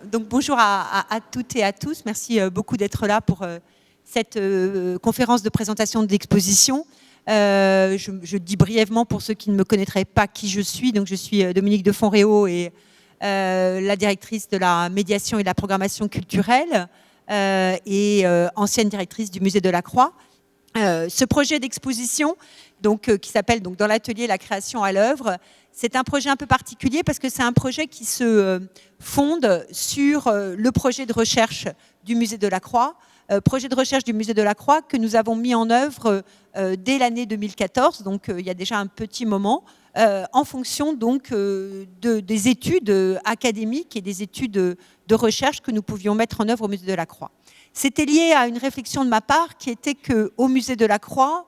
Donc bonjour à toutes et à tous. Merci beaucoup d'être là pour cette conférence de présentation de l'exposition. Je dis brièvement pour ceux qui ne me connaîtraient pas qui je suis. Donc je suis Dominique de Fonréau et la directrice de la médiation et de la programmation culturelle et ancienne directrice du musée de la Croix. Ce projet d'exposition qui s'appelle Dans l'atelier la création à l'œuvre, c'est un projet un peu particulier parce que c'est un projet qui se fonde sur le projet de recherche du musée de la Croix, projet de recherche du musée de la Croix que nous avons mis en œuvre dès l'année 2014, donc il y a déjà un petit moment, en fonction des études académiques et des études de recherche que nous pouvions mettre en œuvre au musée de la Croix. C'était lié à une réflexion de ma part qui était qu'au musée de la Croix,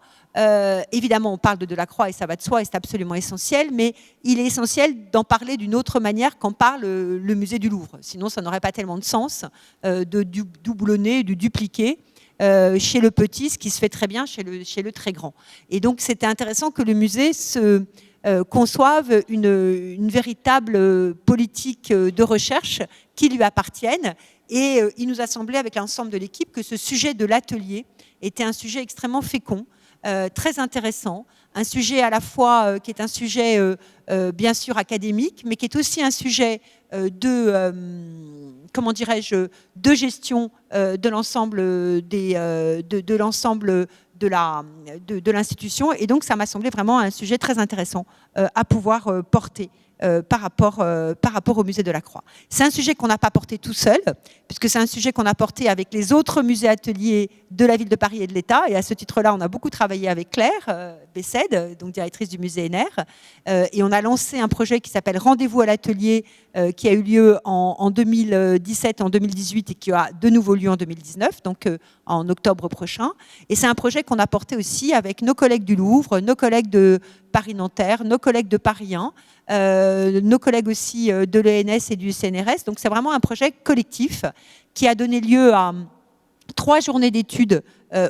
évidemment on parle de Delacroix et ça va de soi et c'est absolument essentiel, mais il est essentiel d'en parler d'une autre manière qu'en parle le musée du Louvre. Sinon ça n'aurait pas tellement de sens de doublonner, de dupliquer chez le petit ce qui se fait très bien chez le très grand. Et donc c'était intéressant que le musée se conçoive une véritable politique de recherche qui lui appartienne. Et il nous a semblé, avec l'ensemble de l'équipe, que ce sujet de l'atelier était un sujet extrêmement fécond, très intéressant, un sujet à la fois qui est un sujet bien sûr académique, mais qui est aussi un sujet de gestion de l'ensemble de l'institution. Et donc ça m'a semblé vraiment un sujet très intéressant à pouvoir porter par rapport au musée de la Croix. C'est un sujet qu'on n'a pas porté tout seul, puisque c'est un sujet qu'on a porté avec les autres musées ateliers de la ville de Paris et de l'État. Et à ce titre-là, on a beaucoup travaillé avec Claire Bessède, donc directrice du musée ENER. Et on a lancé un projet qui s'appelle Rendez-vous à l'atelier, qui a eu lieu en 2017 et en 2018 et qui a de nouveau lieu en 2019, donc en octobre prochain. Et c'est un projet qu'on a porté aussi avec nos collègues du Louvre, nos collègues de Paris-Nanterre, nos collègues de Paris 1, nos collègues aussi de l'ENS et du CNRS. Donc c'est vraiment un projet collectif qui a donné lieu à 3 journées d'études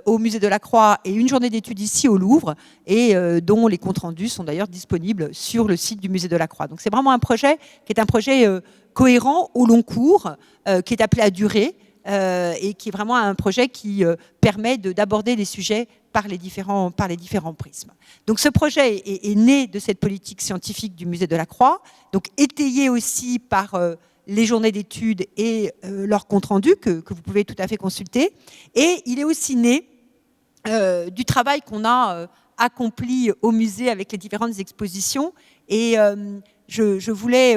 au musée de la Croix et une journée d'études ici au Louvre, et dont les comptes rendus sont d'ailleurs disponibles sur le site du musée de la Croix. Donc c'est vraiment un projet qui est un projet cohérent au long cours, qui est appelé à durer, et qui est vraiment un projet qui permet d'aborder les sujets par les différents prismes. Donc ce projet est né de cette politique scientifique du musée de la Croix, donc étayé aussi par les journées d'études et leurs comptes rendus que vous pouvez tout à fait consulter. Et il est aussi né du travail qu'on a accompli au musée avec les différentes expositions. Et je voulais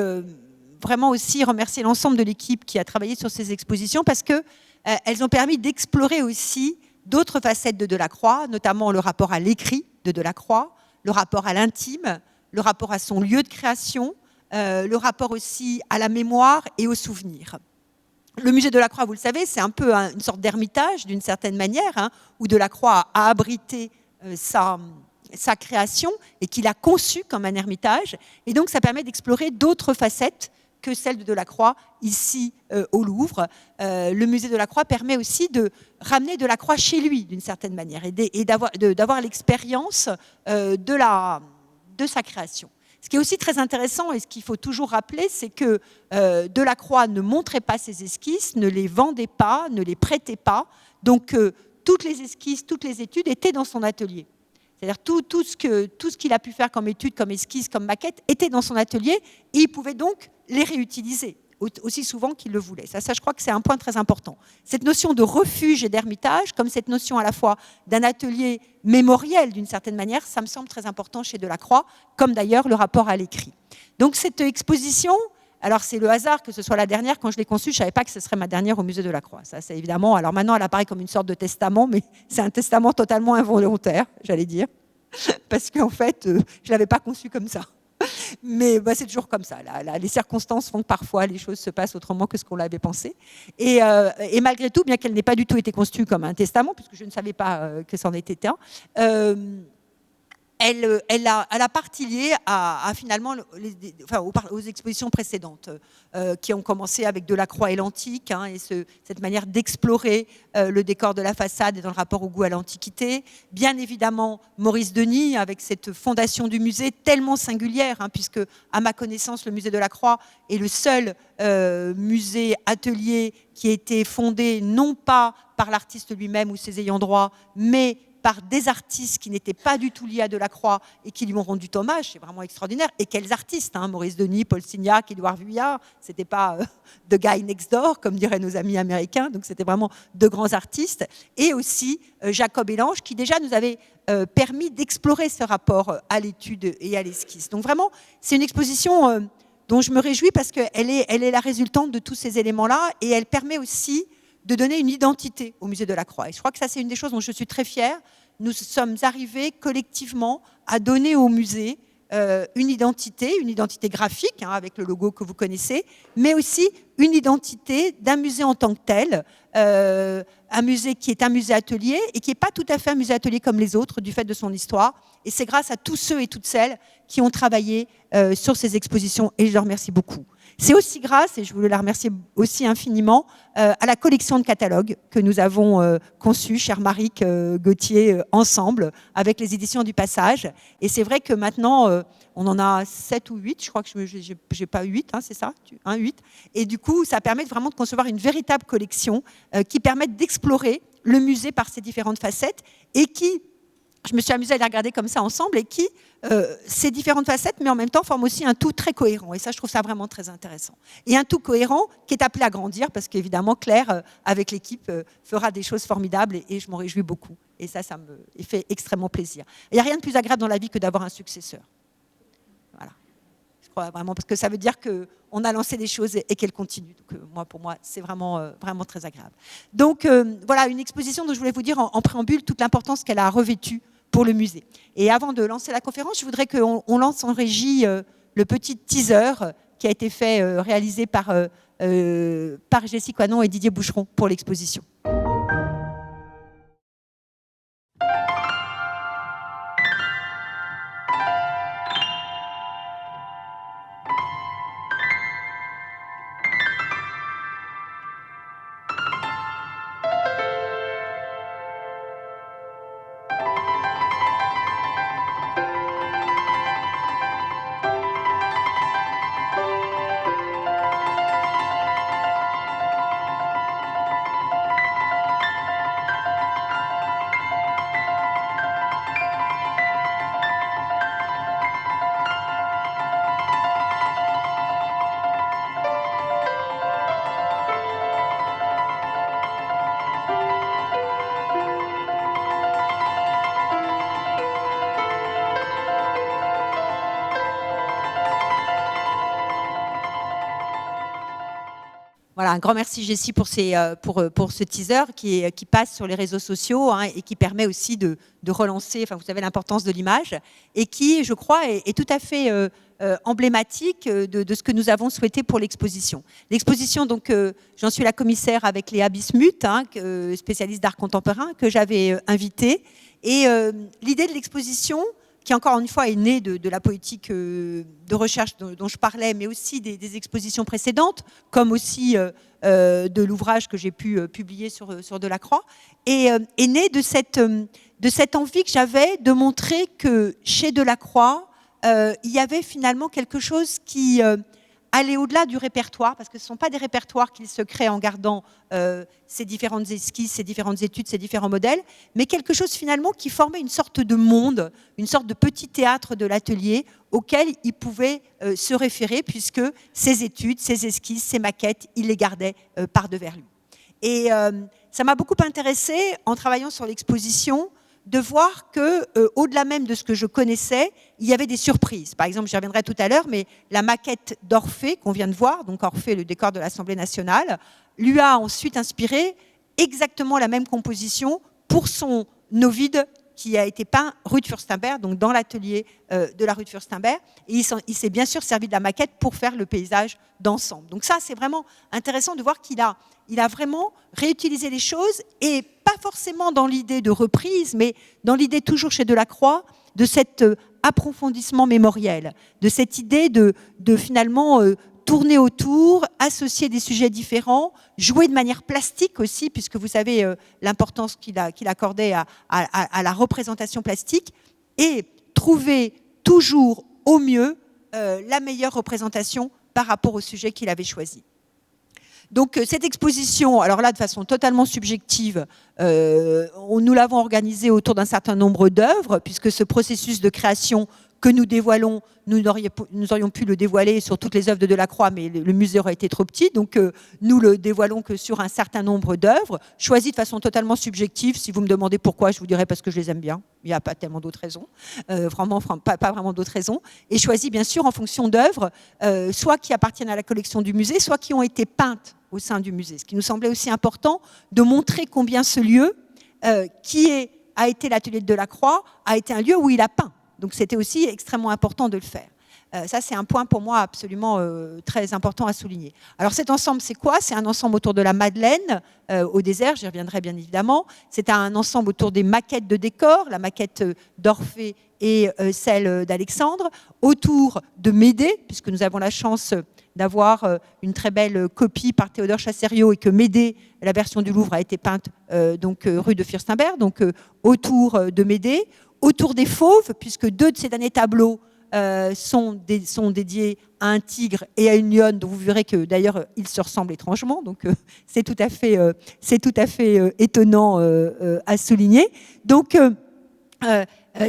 vraiment aussi remercier l'ensemble de l'équipe qui a travaillé sur ces expositions parce qu'elles ont permis d'explorer aussi d'autres facettes de Delacroix, notamment le rapport à l'écrit de Delacroix, le rapport à l'intime, le rapport à son lieu de création, le rapport aussi à la mémoire et au souvenir. Le musée de la Croix, vous le savez, c'est un peu une sorte d'ermitage d'une certaine manière, où Delacroix a abrité sa création et qu'il a conçu comme un ermitage. Et donc ça permet d'explorer d'autres facettes que celle de Delacroix ici au Louvre. Le musée de la Croix permet aussi de ramener Delacroix chez lui d'une certaine manière et d'avoir l'expérience de sa création. Ce qui est aussi très intéressant et ce qu'il faut toujours rappeler, c'est que Delacroix ne montrait pas ses esquisses, ne les vendait pas, ne les prêtait pas. Donc toutes les esquisses, toutes les études étaient dans son atelier. C'est-à-dire tout ce qu'il a pu faire comme étude, comme esquisse, comme maquette, était dans son atelier et il pouvait donc les réutiliser aussi souvent qu'il le voulait. Ça, je crois que c'est un point très important. Cette notion de refuge et d'ermitage, comme cette notion à la fois d'un atelier mémoriel d'une certaine manière, ça me semble très important chez Delacroix, comme d'ailleurs le rapport à l'écrit. Donc cette exposition, alors c'est le hasard que ce soit la dernière, quand je l'ai conçue, je ne savais pas que ce serait ma dernière au musée de la Croix. Ça, c'est évidemment, alors maintenant elle apparaît comme une sorte de testament, mais c'est un testament totalement involontaire, j'allais dire, parce qu'en fait, je ne l'avais pas conçu comme ça. Mais c'est toujours comme ça. Les circonstances font que parfois les choses se passent autrement que ce qu'on l'avait pensé. Et malgré tout, bien qu'elle n'ait pas du tout été conçue comme un testament, puisque je ne savais pas que c'en était un, elle a partie liée à finalement aux expositions précédentes qui ont commencé avec Delacroix et l'antique, hein, et cette manière d'explorer le décor de la façade et dans le rapport au goût à l'Antiquité. Bien évidemment, Maurice Denis avec cette fondation du musée tellement singulière, hein, puisque à ma connaissance, le musée Delacroix est le seul musée atelier qui a été fondé non pas par l'artiste lui-même ou ses ayants droit, mais par des artistes qui n'étaient pas du tout liés à Delacroix et qui lui ont rendu hommage. C'est vraiment extraordinaire. Et quels artistes, hein, Maurice Denis, Paul Signac, Édouard Vuillard, c'était pas the guy next door, comme diraient nos amis américains, donc c'était vraiment de grands artistes. Et aussi Jacob Elange, qui déjà nous avait permis d'explorer ce rapport à l'étude et à l'esquisse. Donc vraiment, c'est une exposition dont je me réjouis parce qu'elle est la résultante de tous ces éléments-là et elle permet aussi de donner une identité au musée Delacroix. Et je crois que ça, c'est une des choses dont je suis très fière. Nous sommes arrivés collectivement à donner au musée une identité graphique, hein, avec le logo que vous connaissez, mais aussi une identité d'un musée en tant que tel, un musée qui est un musée atelier et qui n'est pas tout à fait un musée atelier comme les autres du fait de son histoire. Et c'est grâce à tous ceux et toutes celles qui ont travaillé sur ces expositions et je leur remercie beaucoup. C'est aussi grâce, et je voulais la remercier aussi infiniment, à la collection de catalogues que nous avons conçue, chère Maric Gauthier, ensemble, avec les éditions du Passage. Et c'est vrai que maintenant, on en a 7 ou 8, je crois que je n'ai pas 8, hein, c'est ça, 8. Et du coup, ça permet vraiment de concevoir une véritable collection qui permet d'explorer le musée par ses différentes facettes et qui, je me suis amusée à les regarder comme ça ensemble, et qui, ces différentes facettes, mais en même temps, forment aussi un tout très cohérent. Et ça, je trouve ça vraiment très intéressant. Et un tout cohérent qui est appelé à grandir, parce qu'évidemment, Claire, avec l'équipe, fera des choses formidables, et je m'en réjouis beaucoup. Et ça me fait extrêmement plaisir. Il n'y a rien de plus agréable dans la vie que d'avoir un successeur. Voilà. Je crois vraiment, parce que ça veut dire qu'on a lancé des choses et qu'elles continuent. Donc, pour moi, c'est vraiment, vraiment très agréable. Donc, voilà, une exposition dont je voulais vous dire en préambule toute l'importance qu'elle a revêtue pour le musée. Et avant de lancer la conférence, je voudrais qu'on lance en régie le petit teaser qui a été réalisé par Jessie Coinon et Didier Boucheron pour l'exposition. Voilà, un grand merci Jessie pour ce teaser qui passe sur les réseaux sociaux, hein, et qui permet aussi de relancer, enfin, vous savez, l'importance de l'image et qui, je crois, est tout à fait emblématique de ce que nous avons souhaité pour l'exposition. L'exposition, donc, j'en suis la commissaire avec Léa Bismuth, hein, spécialiste d'art contemporain, que j'avais invitée. Et l'idée de l'exposition, qui encore une fois est née de la politique de recherche dont je parlais, mais aussi des expositions précédentes, comme aussi de l'ouvrage que j'ai pu publier sur Delacroix, et est née de cette envie que j'avais de montrer que chez Delacroix, il y avait finalement quelque chose qui allait au-delà du répertoire, parce que ce ne sont pas des répertoires qu'il se crée en gardant ces différentes esquisses, ces différentes études, ces différents modèles, mais quelque chose finalement qui formait une sorte de monde, une sorte de petit théâtre de l'atelier auquel il pouvait se référer, puisque ces études, ces esquisses, ces maquettes, il les gardait par devers lui. Et ça m'a beaucoup intéressée en travaillant sur l'exposition, de voir qu'au-delà même de ce que je connaissais, il y avait des surprises. Par exemple, j'y reviendrai tout à l'heure, mais la maquette d'Orphée qu'on vient de voir, donc Orphée, le décor de l'Assemblée nationale, lui a ensuite inspiré exactement la même composition pour son Ovide qui a été peint rue de Furstenberg, donc dans l'atelier de la rue de Furstenberg. Et il s'est bien sûr servi de la maquette pour faire le paysage d'ensemble. Donc ça, c'est vraiment intéressant de voir qu'il a vraiment réutilisé les choses, et pas forcément dans l'idée de reprise, mais dans l'idée toujours chez Delacroix de cet approfondissement mémoriel, de cette idée de finalement tourner autour, associer des sujets différents, jouer de manière plastique aussi, puisque vous savez l'importance qu'il accordait à la représentation plastique, et trouver toujours au mieux la meilleure représentation par rapport au sujet qu'il avait choisi. Donc cette exposition, alors là de façon totalement subjective, nous l'avons organisée autour d'un certain nombre d'œuvres, puisque ce processus de création que nous dévoilons, nous aurions pu le dévoiler sur toutes les œuvres de Delacroix, mais le musée aurait été trop petit, donc nous le dévoilons que sur un certain nombre d'œuvres, choisies de façon totalement subjective. Si vous me demandez pourquoi, je vous dirai parce que je les aime bien. Il n'y a pas tellement d'autres raisons, vraiment, pas vraiment d'autres raisons, et choisies bien sûr en fonction d'œuvres, soit qui appartiennent à la collection du musée, soit qui ont été peintes au sein du musée. Ce qui nous semblait aussi important de montrer combien ce lieu, a été l'atelier de Delacroix, a été un lieu où il a peint. Donc c'était aussi extrêmement important de le faire. Ça, c'est un point pour moi absolument très important à souligner. Alors cet ensemble, c'est quoi? C'est un ensemble autour de la Madeleine au désert, j'y reviendrai bien évidemment. C'est un ensemble autour des maquettes de décors, la maquette d'Orphée et celle d'Alexandre, autour de Médée, puisque nous avons la chance d'avoir une très belle copie par Théodore Chassériau et que Médée, la version du Louvre, a été peinte donc, rue de Fürstenberg, donc autour de Médée, autour des fauves, puisque 2 de ces derniers tableaux sont dédiés à un tigre et à une lionne, dont vous verrez que d'ailleurs ils se ressemblent étrangement, donc c'est tout à fait étonnant à souligner. Donc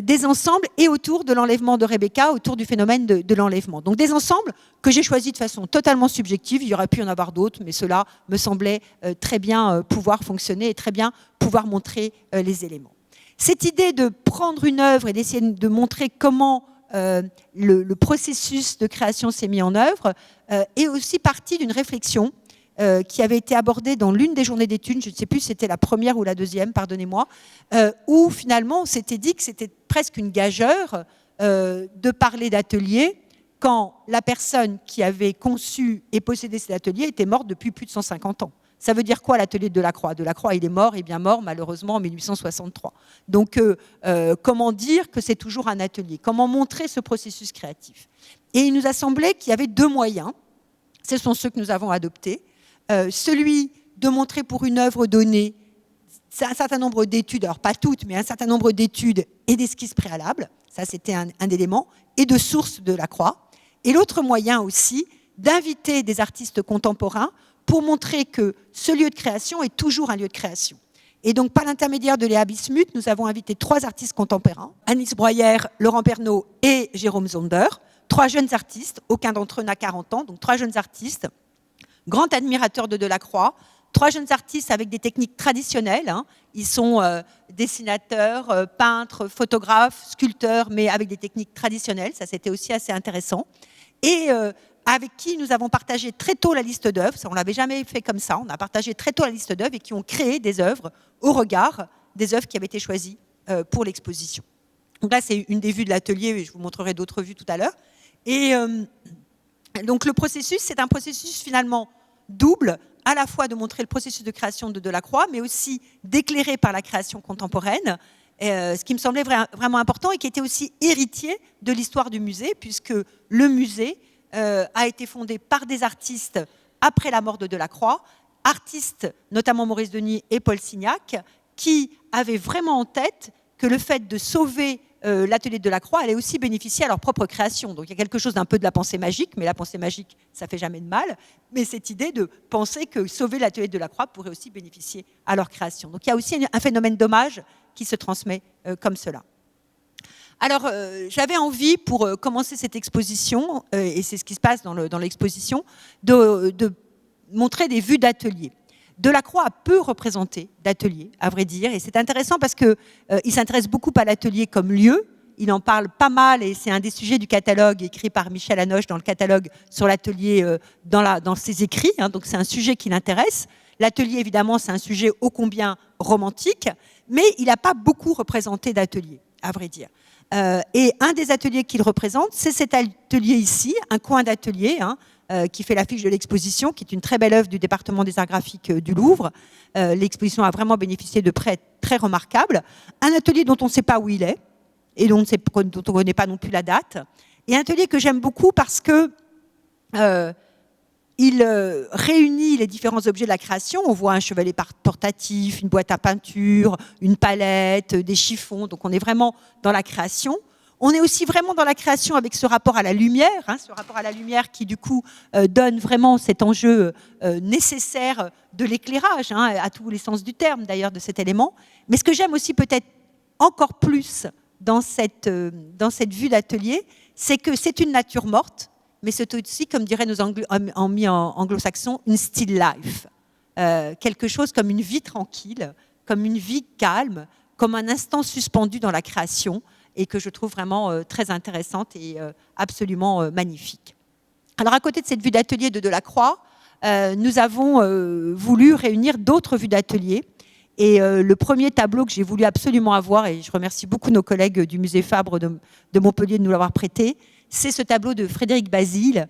des ensembles et autour de l'enlèvement de Rebecca, autour du phénomène de l'enlèvement. Donc des ensembles que j'ai choisis de façon totalement subjective, il y aurait pu y en avoir d'autres, mais cela me semblait très bien pouvoir fonctionner et très bien pouvoir montrer les éléments. Cette idée de prendre une œuvre et d'essayer de montrer comment le processus de création s'est mis en œuvre est aussi partie d'une réflexion qui avait été abordée dans l'une des journées d'études, je ne sais plus si c'était la première ou la deuxième, pardonnez-moi, où finalement on s'était dit que c'était presque une gageure de parler d'atelier quand la personne qui avait conçu et possédé cet atelier était morte depuis plus de 150 ans. Ça veut dire quoi l'atelier de Delacroix? Delacroix, il est mort, et bien mort malheureusement en 1863. Donc comment dire que c'est toujours un atelier? Comment montrer ce processus créatif? Et il nous a semblé qu'il y avait 2 moyens, ce sont ceux que nous avons adoptés. Celui de montrer pour une œuvre donnée un certain nombre d'études, alors pas toutes, mais un certain nombre d'études et d'esquisses préalables, ça c'était un élément, et de sources de Delacroix. Et l'autre moyen aussi, d'inviter des artistes contemporains pour montrer que ce lieu de création est toujours un lieu de création. Et donc, par l'intermédiaire de Léa Bismuth, nous avons invité 3 artistes contemporains, Anis Breuer, Laurent Pernaut et Jérôme Zonder, 3 jeunes artistes, aucun d'entre eux n'a 40 ans, donc 3 jeunes artistes, grands admirateurs de Delacroix, 3 jeunes artistes avec des techniques traditionnelles, hein. Ils sont dessinateurs, peintres, photographes, sculpteurs, mais avec des techniques traditionnelles, ça c'était aussi assez intéressant. Et avec qui nous avons partagé très tôt la liste d'œuvres, on ne l'avait jamais fait comme ça, on a partagé très tôt la liste d'œuvres et qui ont créé des œuvres au regard des œuvres qui avaient été choisies pour l'exposition. Donc là, c'est une des vues de l'atelier, et je vous montrerai d'autres vues tout à l'heure. Et donc le processus, c'est un processus finalement double, à la fois de montrer le processus de création de Delacroix, mais aussi d'éclairer par la création contemporaine, ce qui me semblait vraiment important et qui était aussi héritier de l'histoire du musée, puisque le musée a été fondé par des artistes après la mort de Delacroix, artistes, notamment Maurice Denis et Paul Signac, qui avaient vraiment en tête que le fait de sauver l'atelier de Delacroix allait aussi bénéficier à leur propre création. Donc il y a quelque chose d'un peu de la pensée magique, mais la pensée magique, ça fait jamais de mal. Mais cette idée de penser que sauver l'atelier de Delacroix pourrait aussi bénéficier à leur création. Donc il y a aussi un phénomène d'hommage qui se transmet comme cela. Alors, j'avais envie, pour commencer cette exposition, et c'est ce qui se passe dans l'exposition, de montrer des vues d'ateliers. Delacroix a peu représenté d'ateliers, à vrai dire, et c'est intéressant parce qu'il s'intéresse beaucoup à l'atelier comme lieu, il en parle pas mal, et c'est un des sujets du catalogue écrit par Michel Hanoche dans le catalogue sur l'atelier dans ses écrits, hein, donc c'est un sujet qui l'intéresse. L'atelier, évidemment, c'est un sujet ô combien romantique, mais il n'a pas beaucoup représenté d'ateliers, à vrai dire. Et un des ateliers qu'il représente, c'est cet atelier ici, un coin d'atelier, hein, qui fait l'affiche de l'exposition, qui est une très belle œuvre du département des arts graphiques du Louvre. L'exposition a vraiment bénéficié de prêts très remarquables. Un atelier dont on ne sait pas où il est. et dont on ne connaît pas non plus la date. Et un atelier que j'aime beaucoup parce que il réunit les différents objets de la création. On voit un chevalet portatif, une boîte à peinture, une palette, des chiffons. Donc on est vraiment dans la création. On est aussi vraiment dans la création avec ce rapport à la lumière, ce rapport à la lumière qui du coup donne vraiment cet enjeu nécessaire de l'éclairage, à tous les sens du terme d'ailleurs de cet élément. Mais ce que j'aime aussi peut-être encore plus dans cette vue d'atelier, c'est que c'est une nature morte, mais c'est aussi, comme diraient nos amis anglo-saxons, une still life. Quelque chose comme une vie tranquille, comme une vie calme, comme un instant suspendu dans la création, et que je trouve vraiment très intéressante et absolument magnifique. Alors à côté de cette vue d'atelier de Delacroix, nous avons voulu réunir d'autres vues d'atelier. Et le premier tableau que j'ai voulu absolument avoir, et je remercie beaucoup nos collègues du musée Fabre de Montpellier de nous l'avoir prêté, c'est ce tableau de Frédéric Basile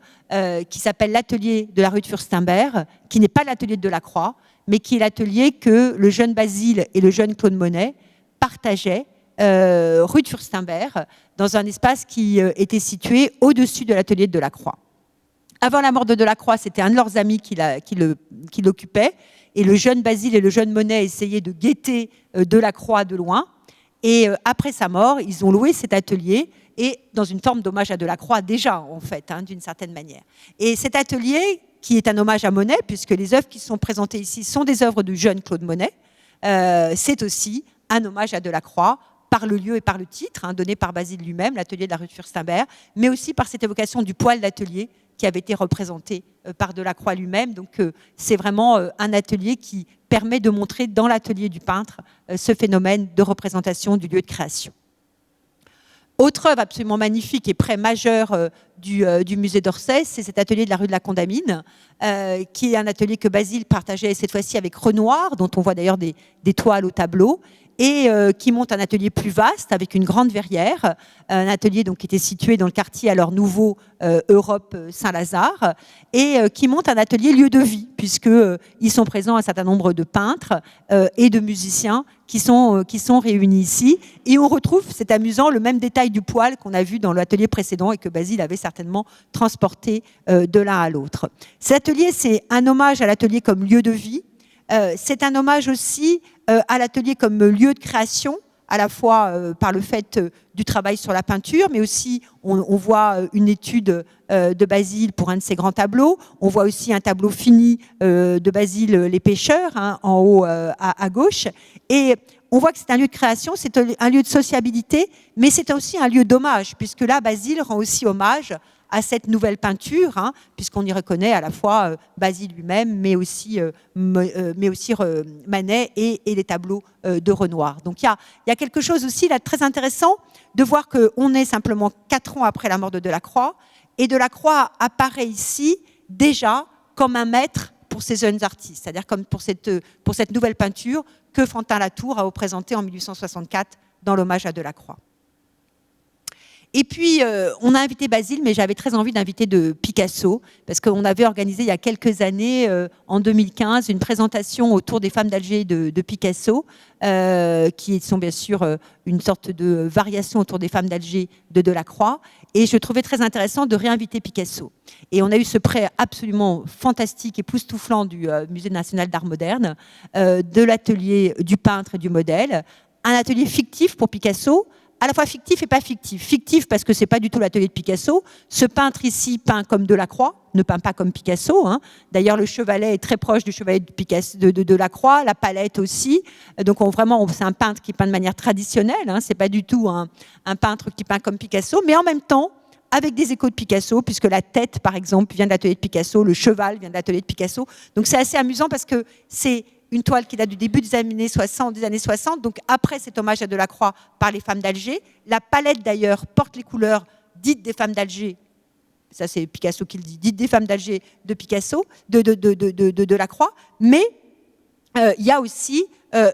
qui s'appelle l'atelier de la rue de Furstenberg, qui n'est pas l'atelier de Delacroix, mais qui est l'atelier que le jeune Basile et le jeune Claude Monet partageaient rue de Furstenberg, dans un espace qui était situé au-dessus de l'atelier de Delacroix. Avant la mort de Delacroix, c'était un de leurs amis qui l'occupait, et le jeune Basile et le jeune Monet essayaient de guetter Delacroix de loin. Et après sa mort, ils ont loué cet atelier, et dans une forme d'hommage à Delacroix déjà, en fait, d'une certaine manière. Et cet atelier, qui est un hommage à Monet, puisque les œuvres qui sont présentées ici sont des œuvres du jeune Claude Monet, c'est aussi un hommage à Delacroix, par le lieu et par le titre, donné par Basile lui-même, l'atelier de la rue de Furstenberg, mais aussi par cette évocation du poêle d'atelier qui avait été représenté par Delacroix lui-même. Donc c'est vraiment un atelier qui permet de montrer dans l'atelier du peintre ce phénomène de représentation du lieu de création. Autre œuvre absolument magnifique et prêt majeur du musée d'Orsay, c'est cet atelier de la rue de la Condamine, qui est un atelier que Basile partageait cette fois-ci avec Renoir, dont on voit d'ailleurs des toiles au tableau, et qui monte un atelier plus vaste avec une grande verrière, un atelier donc, qui était situé dans le quartier alors nouveau Europe Saint-Lazare, et qui monte un atelier lieu de vie, puisqu'ils sont présents un certain nombre de peintres et de musiciens qui sont réunis ici. Et on retrouve, c'est amusant, le même détail du poêle qu'on a vu dans l'atelier précédent et que Basile avait certainement transporté de l'un à l'autre. Cet atelier, c'est un hommage à l'atelier comme lieu de vie. C'est un hommage aussi à l'atelier comme lieu de création, à la fois par le fait du travail sur la peinture, mais aussi on voit une étude de Basile pour un de ses grands tableaux. On voit aussi un tableau fini de Basile, Les Pêcheurs, en haut à gauche. Et on voit que c'est un lieu de création, c'est un lieu de sociabilité, mais c'est aussi un lieu d'hommage, puisque là, Basile rend aussi hommage à cette nouvelle peinture, puisqu'on y reconnaît à la fois Basile lui-même, mais aussi Manet et les tableaux de Renoir. Donc il y a quelque chose aussi là très intéressant de voir qu'on est simplement 4 ans après la mort de Delacroix, et Delacroix apparaît ici déjà comme un maître pour ces jeunes artistes, c'est-à-dire comme pour cette nouvelle peinture que Fantin Latour a représentée en 1864 dans l'hommage à Delacroix. Et puis, on a invité Basile, mais j'avais très envie d'inviter de Picasso, parce qu'on avait organisé il y a quelques années, en 2015, une présentation autour des femmes d'Alger de Picasso, qui sont bien sûr une sorte de variation autour des femmes d'Alger de Delacroix. Et je trouvais très intéressant de réinviter Picasso. Et on a eu ce prêt absolument fantastique, époustouflant du Musée national d'art moderne, de l'atelier du peintre et du modèle, un atelier fictif pour Picasso, à la fois fictif et pas fictif. Fictif parce que c'est pas du tout l'atelier de Picasso. Ce peintre ici peint comme Delacroix, ne peint pas comme Picasso. D'ailleurs, le chevalet est très proche du chevalet de Delacroix, la palette aussi. Donc vraiment, c'est un peintre qui peint de manière traditionnelle. C'est pas du tout un peintre qui peint comme Picasso, mais en même temps, avec des échos de Picasso, puisque la tête, par exemple, vient de l'atelier de Picasso, le cheval vient de l'atelier de Picasso. Donc c'est assez amusant parce que c'est une toile qui date du début des années 60, donc après cet hommage à Delacroix par les femmes d'Alger. La palette d'ailleurs porte les couleurs dites des femmes d'Alger, ça c'est Picasso qui le dit, dites des femmes d'Alger de Picasso, de Delacroix, mais il y a aussi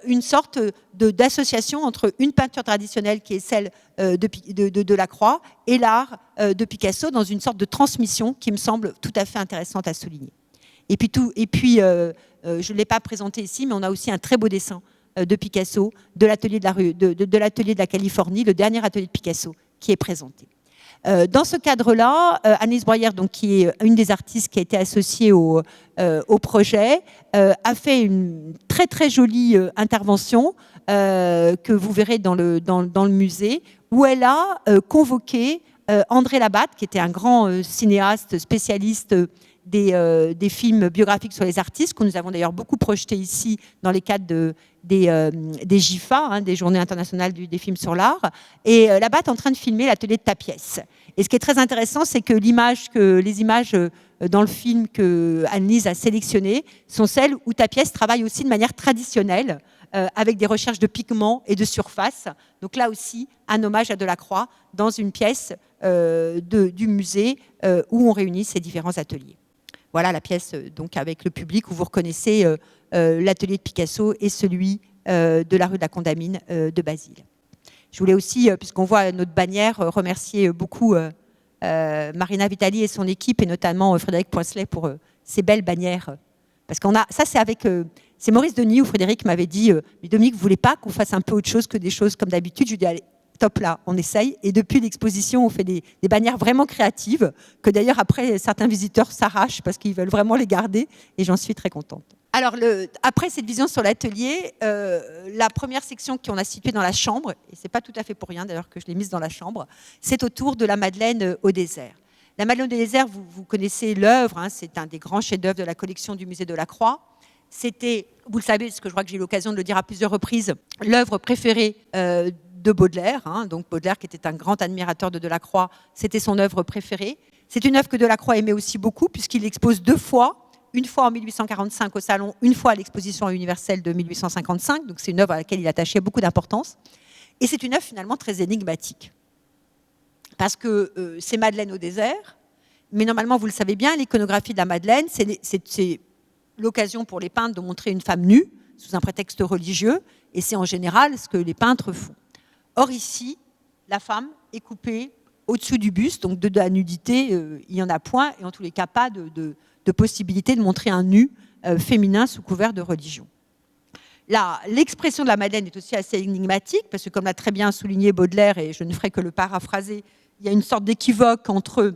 une sorte d'association entre une peinture traditionnelle qui est celle de Delacroix et l'art de Picasso dans une sorte de transmission qui me semble tout à fait intéressante à souligner. Et puis je ne l'ai pas présenté ici, mais on a aussi un très beau dessin de Picasso, de l'atelier de la Californie, le dernier atelier de Picasso qui est présenté. Dans ce cadre-là, Annelise Breuer, donc, qui est une des artistes qui a été associée au projet, a fait une très très jolie intervention que vous verrez dans le musée, où elle a convoqué André Labatte, qui était un grand cinéaste spécialiste des films biographiques sur les artistes, que nous avons d'ailleurs beaucoup projeté ici dans les cadres des JIFA, hein, des Journées internationales des films sur l'art. Et Labatte est en train de filmer l'atelier de Ta pièce. Et ce qui est très intéressant, c'est que les images dans le film que Annelise a sélectionnées sont celles où Ta pièce travaille aussi de manière traditionnelle, avec des recherches de pigments et de surface. Donc là aussi, un hommage à Delacroix dans une pièce du musée où on réunit ces différents ateliers. Voilà la pièce donc avec le public où vous reconnaissez l'atelier de Picasso et celui de la rue de la Condamine de Basile. Je voulais aussi, puisqu'on voit notre bannière, remercier beaucoup Marina Vitali et son équipe, et notamment Frédéric Poincelet pour ces belles bannières. Parce qu'on a, ça c'est Maurice Denis ou Frédéric m'avait dit, mais Dominique, vous voulez pas qu'on fasse un peu autre chose que des choses comme d'habitude? Je lui ai dit, allez, top là, on essaye. Et depuis l'exposition, on fait des bannières vraiment créatives, que d'ailleurs après, certains visiteurs s'arrachent parce qu'ils veulent vraiment les garder, et j'en suis très contente. Alors, après cette vision sur l'atelier, la première section qu'on a située dans la chambre, et c'est pas tout à fait pour rien d'ailleurs que je l'ai mise dans la chambre, c'est autour de la Madeleine au désert. La Madeleine au désert, vous connaissez l'œuvre, hein, c'est un des grands chefs-d'œuvre de la collection du musée Delacroix. C'était, vous le savez, parce que je crois que j'ai eu l'occasion de le dire à plusieurs reprises, l'œuvre préférée de Baudelaire. Hein, donc Baudelaire, qui était un grand admirateur de Delacroix, c'était son œuvre préférée. C'est une œuvre que Delacroix aimait aussi beaucoup, puisqu'il l'expose deux fois. Une fois en 1845 au Salon, une fois à l'exposition universelle de 1855. Donc c'est une œuvre à laquelle il attachait beaucoup d'importance. Et c'est une œuvre finalement très énigmatique. Parce que c'est Madeleine au désert, mais normalement, vous le savez bien, l'iconographie de la Madeleine, c'est l'occasion pour les peintres de montrer une femme nue, sous un prétexte religieux, et c'est en général ce que les peintres font. Or ici, la femme est coupée au-dessous du buste, donc de la nudité, il n'y en a point, et en tous les cas pas de possibilité de montrer un nu féminin sous couvert de religion. L'expression de la Madeleine est aussi assez énigmatique, parce que comme l'a très bien souligné Baudelaire, et je ne ferai que le paraphraser, il y a une sorte d'équivoque entre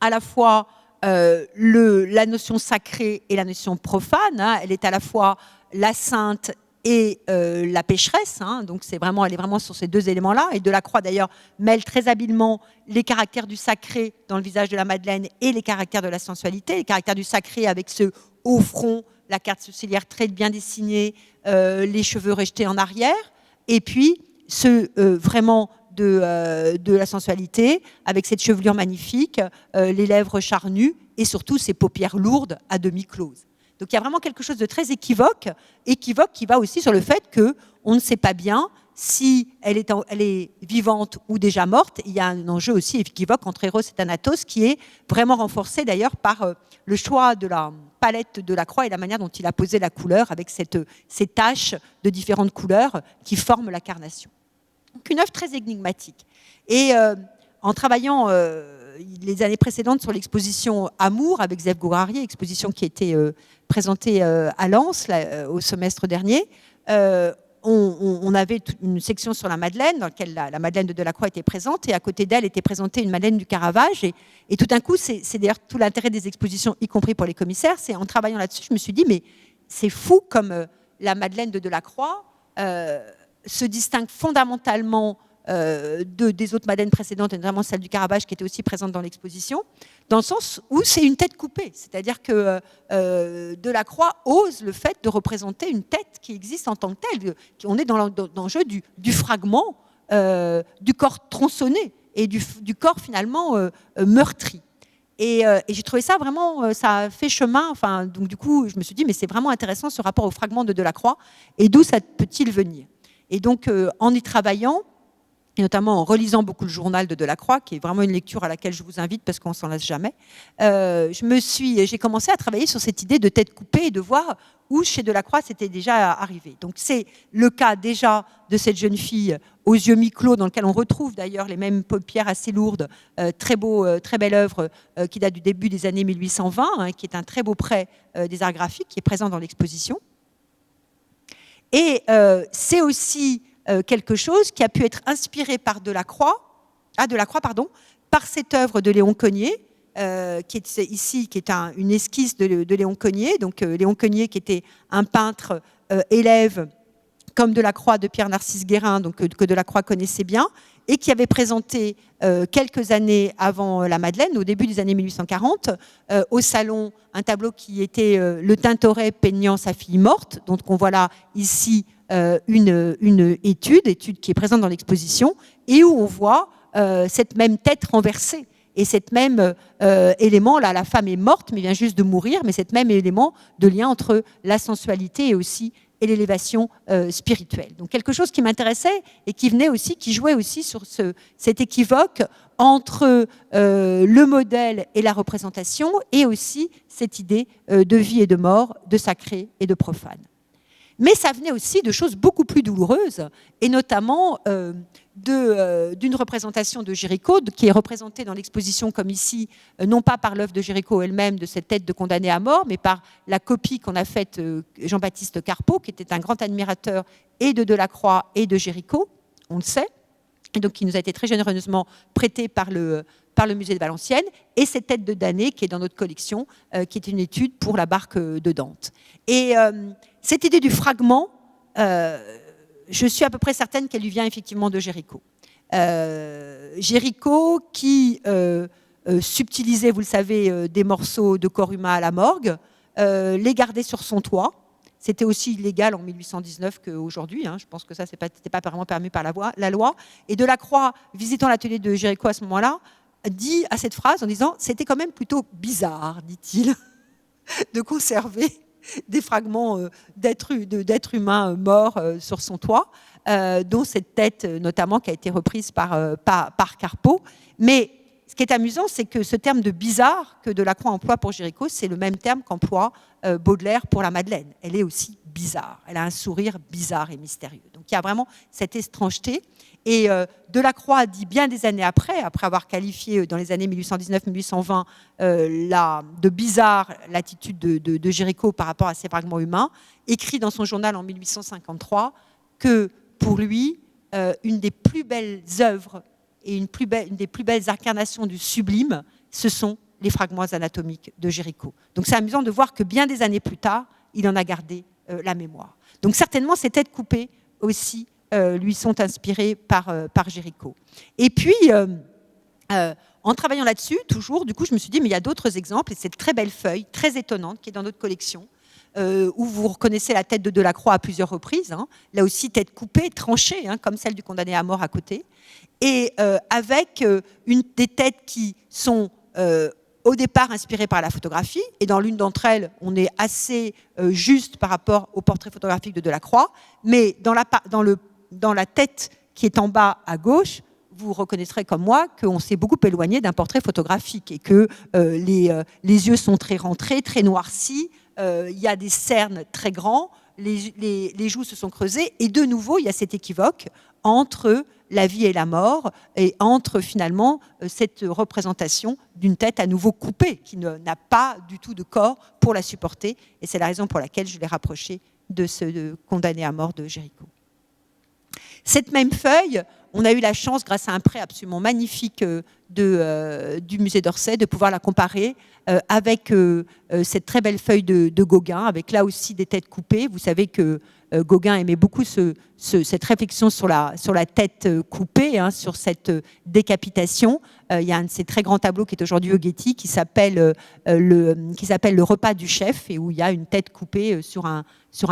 à la fois la notion sacrée et la notion profane. Hein. Elle est à la fois la sainte et la pécheresse, hein, donc elle est vraiment sur ces deux éléments-là. Et Delacroix, d'ailleurs, mêle très habilement les caractères du sacré dans le visage de la Madeleine et les caractères de la sensualité. Les caractères du sacré avec ce haut front, la carte sourcilière très bien dessinée, les cheveux rejetés en arrière, et puis vraiment de la sensualité, avec cette chevelure magnifique, les lèvres charnues, et surtout ces paupières lourdes à demi closes. Donc il y a vraiment quelque chose de très équivoque qui va aussi sur le fait qu'on ne sait pas bien si elle est vivante ou déjà morte. Il y a un enjeu aussi équivoque entre Eros et Thanatos qui est vraiment renforcé d'ailleurs par le choix de la palette de Delacroix et la manière dont il a posé la couleur avec ces taches de différentes couleurs qui forment la carnation. Donc une œuvre très énigmatique. Et en travaillant les années précédentes sur l'exposition Amour avec Zef Gourari, exposition qui a été présentée à Lens au semestre dernier, on avait une section sur la Madeleine dans laquelle la Madeleine de Delacroix était présente, et à côté d'elle était présentée une Madeleine du Caravage, et tout d'un coup, c'est d'ailleurs tout l'intérêt des expositions, y compris pour les commissaires, c'est en travaillant là-dessus, je me suis dit, mais c'est fou comme la Madeleine de Delacroix se distingue fondamentalement des autres Madeleines précédentes, et notamment celle du Caravage qui était aussi présente dans l'exposition, dans le sens où c'est une tête coupée. C'est-à-dire que Delacroix ose le fait de représenter une tête qui existe en tant que telle. On est dans l'enjeu du fragment, du corps tronçonné et du corps finalement meurtri. Et j'ai trouvé ça vraiment, ça a fait chemin. Enfin, donc du coup, je me suis dit, mais c'est vraiment intéressant ce rapport au fragment de Delacroix, et d'où ça peut-il venir? Et donc, en y travaillant, et notamment en relisant beaucoup le journal de Delacroix, qui est vraiment une lecture à laquelle je vous invite parce qu'on ne s'en lasse jamais, j'ai commencé à travailler sur cette idée de tête coupée et de voir où chez Delacroix c'était déjà arrivé. Donc c'est le cas déjà de cette jeune fille aux yeux mi-clos, dans lequel on retrouve d'ailleurs les mêmes paupières assez lourdes, très belle œuvre qui date du début des années 1820, hein, qui est un très beau prêt des arts graphiques qui est présent dans l'exposition. Et c'est aussi quelque chose qui a pu être inspiré par Delacroix, par cette œuvre de Léon Cogniet, qui est ici, qui est une esquisse de Léon Cogniet. Donc Léon Cogniet, qui était un peintre élève comme Delacroix de Pierre-Narcisse Guérin, donc que Delacroix connaissait bien, et qui avait présenté quelques années avant la Madeleine, au début des années 1840, au salon, un tableau qui était le Tintoret peignant sa fille morte. Donc on voit là ici une étude qui est présente dans l'exposition, et où on voit cette même tête renversée. Et cet même élément, là, la femme est morte, mais vient juste de mourir, mais cet même élément de lien entre la sensualité et l'élévation spirituelle. Donc quelque chose qui m'intéressait et qui jouait aussi sur cet équivoque entre le modèle et la représentation, et aussi cette idée de vie et de mort, de sacré et de profane. Mais ça venait aussi de choses beaucoup plus douloureuses, et notamment d'une représentation de Géricault, qui est représentée dans l'exposition comme ici, non pas par l'œuvre de Géricault elle-même, de cette tête de condamné à mort, mais par la copie qu'on a faite Jean-Baptiste Carpeaux, qui était un grand admirateur et de Delacroix et de Géricault, on le sait, et donc qui nous a été très généreusement prêtée par le musée de Valenciennes, et cette tête de damné qui est dans notre collection, qui est une étude pour la barque de Dante. Et cette idée du fragment, je suis à peu près certaine qu'elle lui vient effectivement de Géricault. Géricault qui subtilisait, vous le savez, des morceaux de corps humain à la morgue, les gardait sur son toit. C'était aussi illégal en 1819 qu'aujourd'hui. Je pense que ça, n'était pas vraiment permis par la loi. Et Delacroix, visitant l'atelier de Géricault à ce moment-là, dit à cette phrase en disant « C'était quand même plutôt bizarre, dit-il, de conserver des fragments d'êtres humains morts sur son toit, dont cette tête notamment qui a été reprise par Carpeaux. » Mais ce qui est amusant, c'est que ce terme de bizarre que Delacroix emploie pour Géricault, c'est le même terme qu'emploie Baudelaire pour la Madeleine. Elle est aussi bizarre. Elle a un sourire bizarre et mystérieux. Donc il y a vraiment cette étrangeté. Et Delacroix dit bien des années après avoir qualifié dans les années 1819-1820 de bizarre l'attitude de Géricault par rapport à ces fragments humains, écrit dans son journal en 1853 que pour lui, une des plus belles œuvres et une des plus belles incarnations du sublime, ce sont les fragments anatomiques de Géricault. Donc c'est amusant de voir que bien des années plus tard, il en a gardé la mémoire. Donc certainement, ces têtes coupées aussi lui sont inspirées par Géricault. Et puis, en travaillant là-dessus, toujours, du coup, je me suis dit, mais il y a d'autres exemples, et cette très belle feuille, très étonnante, qui est dans notre collection, où vous reconnaissez la tête de Delacroix à plusieurs reprises, là aussi tête coupée, tranchée, comme celle du condamné à mort à côté, et avec des têtes qui sont au départ inspirées par la photographie, et dans l'une d'entre elles, on est assez juste par rapport au portrait photographique de Delacroix, mais dans la tête qui est en bas à gauche, vous reconnaîtrez comme moi qu'on s'est beaucoup éloigné d'un portrait photographique et que les yeux sont très rentrés, très noircis, il y a des cernes très grands, les joues se sont creusées, et de nouveau, il y a cet équivoque entre la vie et la mort, et entre finalement cette représentation d'une tête à nouveau coupée, qui n'a pas du tout de corps pour la supporter, et c'est la raison pour laquelle je l'ai rapproché de ce condamné à mort de Géricault. Cette même feuille, on a eu la chance, grâce à un prêt absolument magnifique du musée d'Orsay, de pouvoir la comparer avec cette très belle feuille de Gauguin, avec là aussi des têtes coupées. Vous savez que Gauguin aimait beaucoup cette réflexion sur la tête coupée, sur cette décapitation. Il y a un de ces très grands tableaux qui est aujourd'hui au Getty qui s'appelle le repas du chef, et où il y a une tête coupée sur un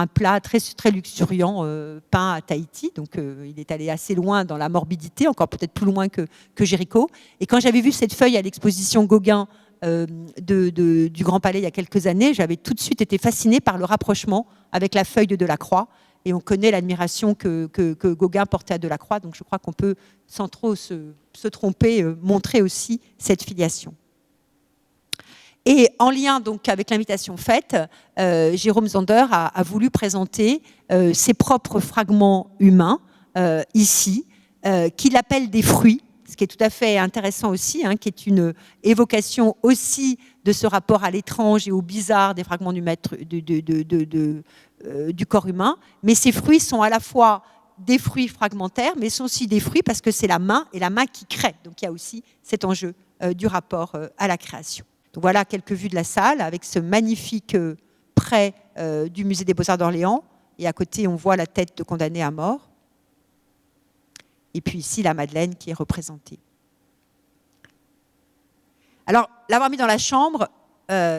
plat très, très luxuriant peint à Tahiti. Donc il est allé assez loin dans la morbidité, encore peut-être plus loin que Géricault. Et quand j'avais vu cette feuille à l'exposition Gauguin du Grand Palais il y a quelques années, j'avais tout de suite été fascinée par le rapprochement avec la feuille de Delacroix. Et on connaît l'admiration que Gauguin portait à Delacroix, donc je crois qu'on peut, sans trop se tromper, montrer aussi cette filiation. Et en lien donc avec l'invitation faite, Jérôme Zander a voulu présenter ses propres fragments humains ici, qu'il appelle des fruits. ce qui est tout à fait intéressant aussi, qui est une évocation aussi de ce rapport à l'étrange et au bizarre des fragments du corps humain. Mais ces fruits sont à la fois des fruits fragmentaires, mais sont aussi des fruits parce que c'est la main, et la main qui crée. Donc il y a aussi cet enjeu du rapport à la création. Donc voilà quelques vues de la salle avec ce magnifique prêt du musée des Beaux-Arts d'Orléans. Et à côté, on voit la tête de condamné à mort. Et puis ici, la Madeleine qui est représentée. Alors, l'avoir mis dans la chambre,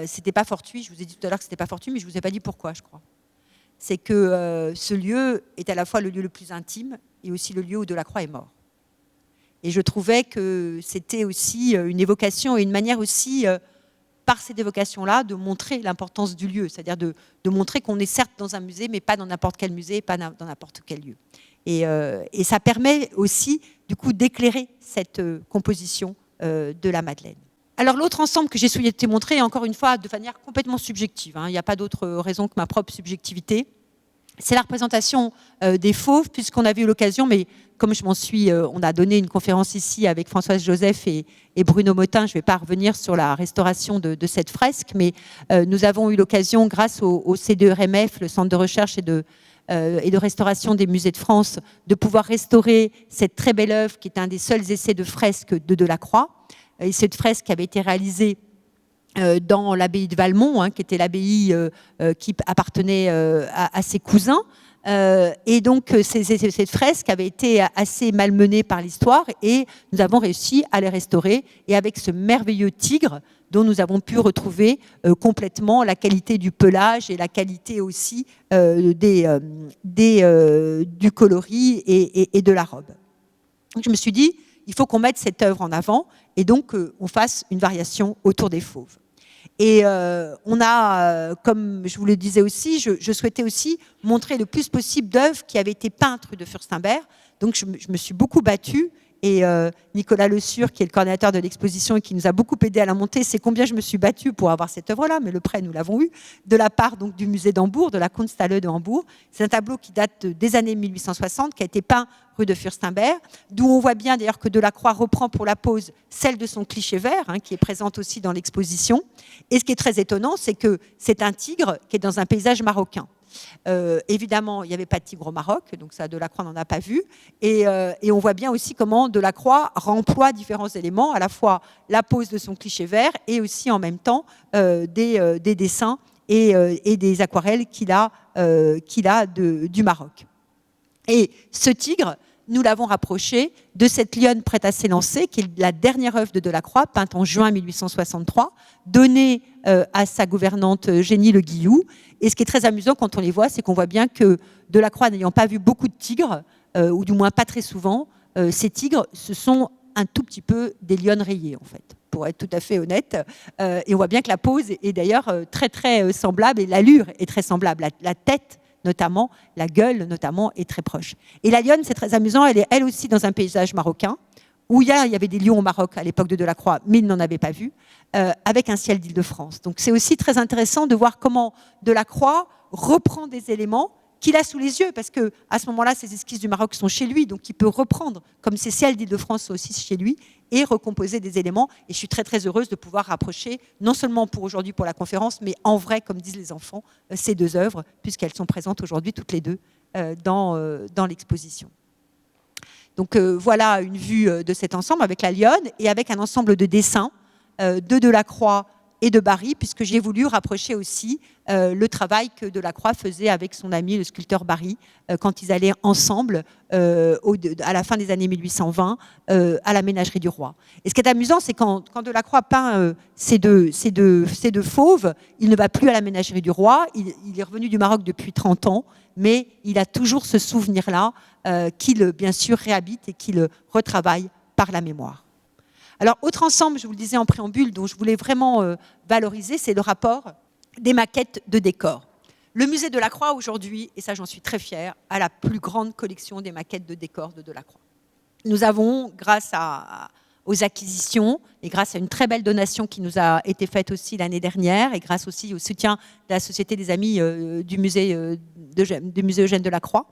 c'était pas fortuit. Je vous ai dit tout à l'heure que c'était pas fortuit, mais je vous ai pas dit pourquoi, je crois. C'est que ce lieu est à la fois le lieu le plus intime et aussi le lieu où Delacroix est mort. Et je trouvais que c'était aussi une évocation et une manière aussi, par cette évocation-là, de montrer l'importance du lieu, c'est-à-dire de montrer qu'on est certes dans un musée, mais pas dans n'importe quel musée, pas dans n'importe quel lieu. Et ça permet aussi, du coup, d'éclairer cette composition de la Madeleine. Alors l'autre ensemble que j'ai souhaité montrer, encore une fois, de manière complètement subjective, il n'y a pas d'autre raison que ma propre subjectivité, c'est la représentation des fauves, puisqu'on avait eu l'occasion, mais comme on a donné une conférence ici avec Françoise Joseph et Bruno Motin, je ne vais pas revenir sur la restauration de cette fresque, mais nous avons eu l'occasion, grâce au C2RMF, le Centre de recherche et de restauration des musées de France, de pouvoir restaurer cette très belle œuvre qui est un des seuls essais de fresque de Delacroix. Et cette fresque avait été réalisée dans l'abbaye de Valmont, qui était l'abbaye qui appartenait à ses cousins. Et donc, cette fresque avait été assez malmenée par l'histoire et nous avons réussi à les restaurer. Et avec ce merveilleux tigre, dont nous avons pu retrouver complètement la qualité du pelage et la qualité aussi du coloris et de la robe. Donc, je me suis dit, il faut qu'on mette cette œuvre en avant et donc on fasse une variation autour des fauves. Et on a, comme je vous le disais aussi, je souhaitais aussi montrer le plus possible d'œuvres qui avaient été peintes rue de Furstenberg. Donc je me suis beaucoup battue. Et Nicolas Le Sur, qui est le coordinateur de l'exposition et qui nous a beaucoup aidé à la monter, c'est combien je me suis battue pour avoir cette œuvre-là, mais le prêt, nous l'avons eu, de la part donc, du musée d'Hambourg, de la Kunsthalle de Hambourg. C'est un tableau qui date des années 1860, qui a été peint rue de Furstenberg, d'où on voit bien d'ailleurs que Delacroix reprend pour la pose celle de son cliché vert, qui est présente aussi dans l'exposition. Et ce qui est très étonnant, c'est que c'est un tigre qui est dans un paysage marocain. Évidemment, il n'y avait pas de tigre au Maroc, donc ça, Delacroix n'en a pas vu. Et on voit bien aussi comment Delacroix remploie différents éléments, à la fois la pose de son cliché vert et aussi en même temps des dessins et des aquarelles qu'il a du Maroc. Et ce tigre, nous l'avons rapproché de cette lionne prête à s'élancer, qui est la dernière œuvre de Delacroix, peinte en juin 1863, donnée à sa gouvernante Génie Le Guillou. Et ce qui est très amusant quand on les voit, c'est qu'on voit bien que Delacroix, n'ayant pas vu beaucoup de tigres, ou du moins pas très souvent, ces tigres, ce sont un tout petit peu des lionnes rayées, en fait, pour être tout à fait honnête. Et on voit bien que la pose est d'ailleurs très, très semblable, et l'allure est très semblable. La tête, notamment, la gueule, notamment, est très proche. Et la lionne, c'est très amusant, elle est elle aussi dans un paysage marocain, où il y avait des lions au Maroc à l'époque de Delacroix, mais il n'en avait pas vu, avec un ciel d'Île-de-France. Donc c'est aussi très intéressant de voir comment Delacroix reprend des éléments qu'il a sous les yeux, parce qu'à ce moment-là, ces esquisses du Maroc sont chez lui, donc il peut reprendre, comme ces ciels d'Île-de-France sont aussi chez lui, et recomposer des éléments. Et je suis très, très heureuse de pouvoir rapprocher, non seulement pour aujourd'hui, pour la conférence, mais en vrai, comme disent les enfants, ces deux œuvres, puisqu'elles sont présentes aujourd'hui toutes les deux dans l'exposition. Donc voilà une vue de cet ensemble avec la lionne et avec un ensemble de dessins de Delacroix et de Barye, puisque j'ai voulu rapprocher aussi le travail que Delacroix faisait avec son ami le sculpteur Barye quand ils allaient ensemble à la fin des années 1820 à la Ménagerie du Roi. Et ce qui est amusant, c'est quand Delacroix peint ces deux fauves, il ne va plus à la Ménagerie du Roi, il est revenu du Maroc depuis 30 ans, mais il a toujours ce souvenir-là qu'il, bien sûr, réhabite et qu'il retravaille par la mémoire. Alors, autre ensemble, je vous le disais en préambule, dont je voulais vraiment valoriser, c'est le rapport des maquettes de décors. Le musée Delacroix, aujourd'hui, et ça j'en suis très fière, a la plus grande collection des maquettes de décors de Delacroix. Nous avons, grâce aux acquisitions et grâce à une très belle donation qui nous a été faite aussi l'année dernière et grâce aussi au soutien de la Société des Amis du musée Eugène Delacroix,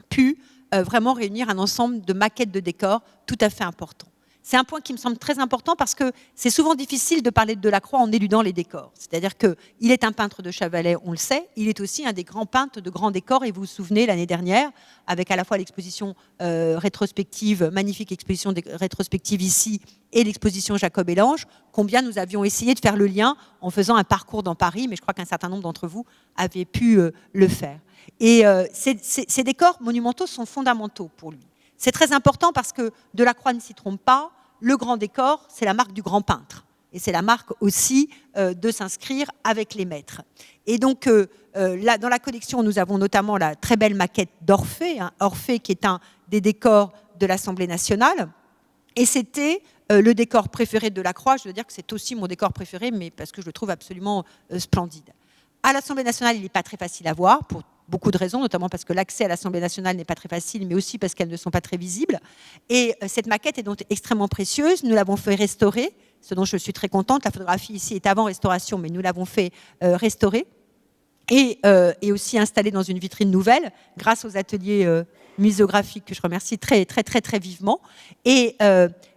pu vraiment réunir un ensemble de maquettes de décors tout à fait important. C'est un point qui me semble très important parce que c'est souvent difficile de parler de Delacroix en éludant les décors. C'est-à-dire qu'il est un peintre de chevalet, on le sait, il est aussi un des grands peintres de grands décors, et vous vous souvenez l'année dernière, avec à la fois l'exposition rétrospective, magnifique exposition rétrospective ici, et l'exposition Jacob et l'Ange, combien nous avions essayé de faire le lien en faisant un parcours dans Paris, mais je crois qu'un certain nombre d'entre vous avaient pu le faire. Et ces décors monumentaux sont fondamentaux pour lui. C'est très important parce que Delacroix ne s'y trompe pas, le grand décor, c'est la marque du grand peintre. Et c'est la marque aussi de s'inscrire avec les maîtres. Et donc, là, dans la collection, nous avons notamment la très belle maquette d'Orphée, hein, Orphée qui est un des décors de l'Assemblée nationale. Et c'était le décor préféré de Delacroix. Je veux dire que c'est aussi mon décor préféré, mais parce que je le trouve absolument splendide. À l'Assemblée nationale, il n'est pas très facile à voir, pour beaucoup de raisons, notamment parce que l'accès à l'Assemblée nationale n'est pas très facile, mais aussi parce qu'elles ne sont pas très visibles. Et cette maquette est donc extrêmement précieuse. Nous l'avons fait restaurer, ce dont je suis très contente. La photographie ici est avant restauration, mais nous l'avons fait restaurer. Et aussi installée dans une vitrine nouvelle, grâce aux ateliers muséographiques que je remercie très, très, très, très vivement. Et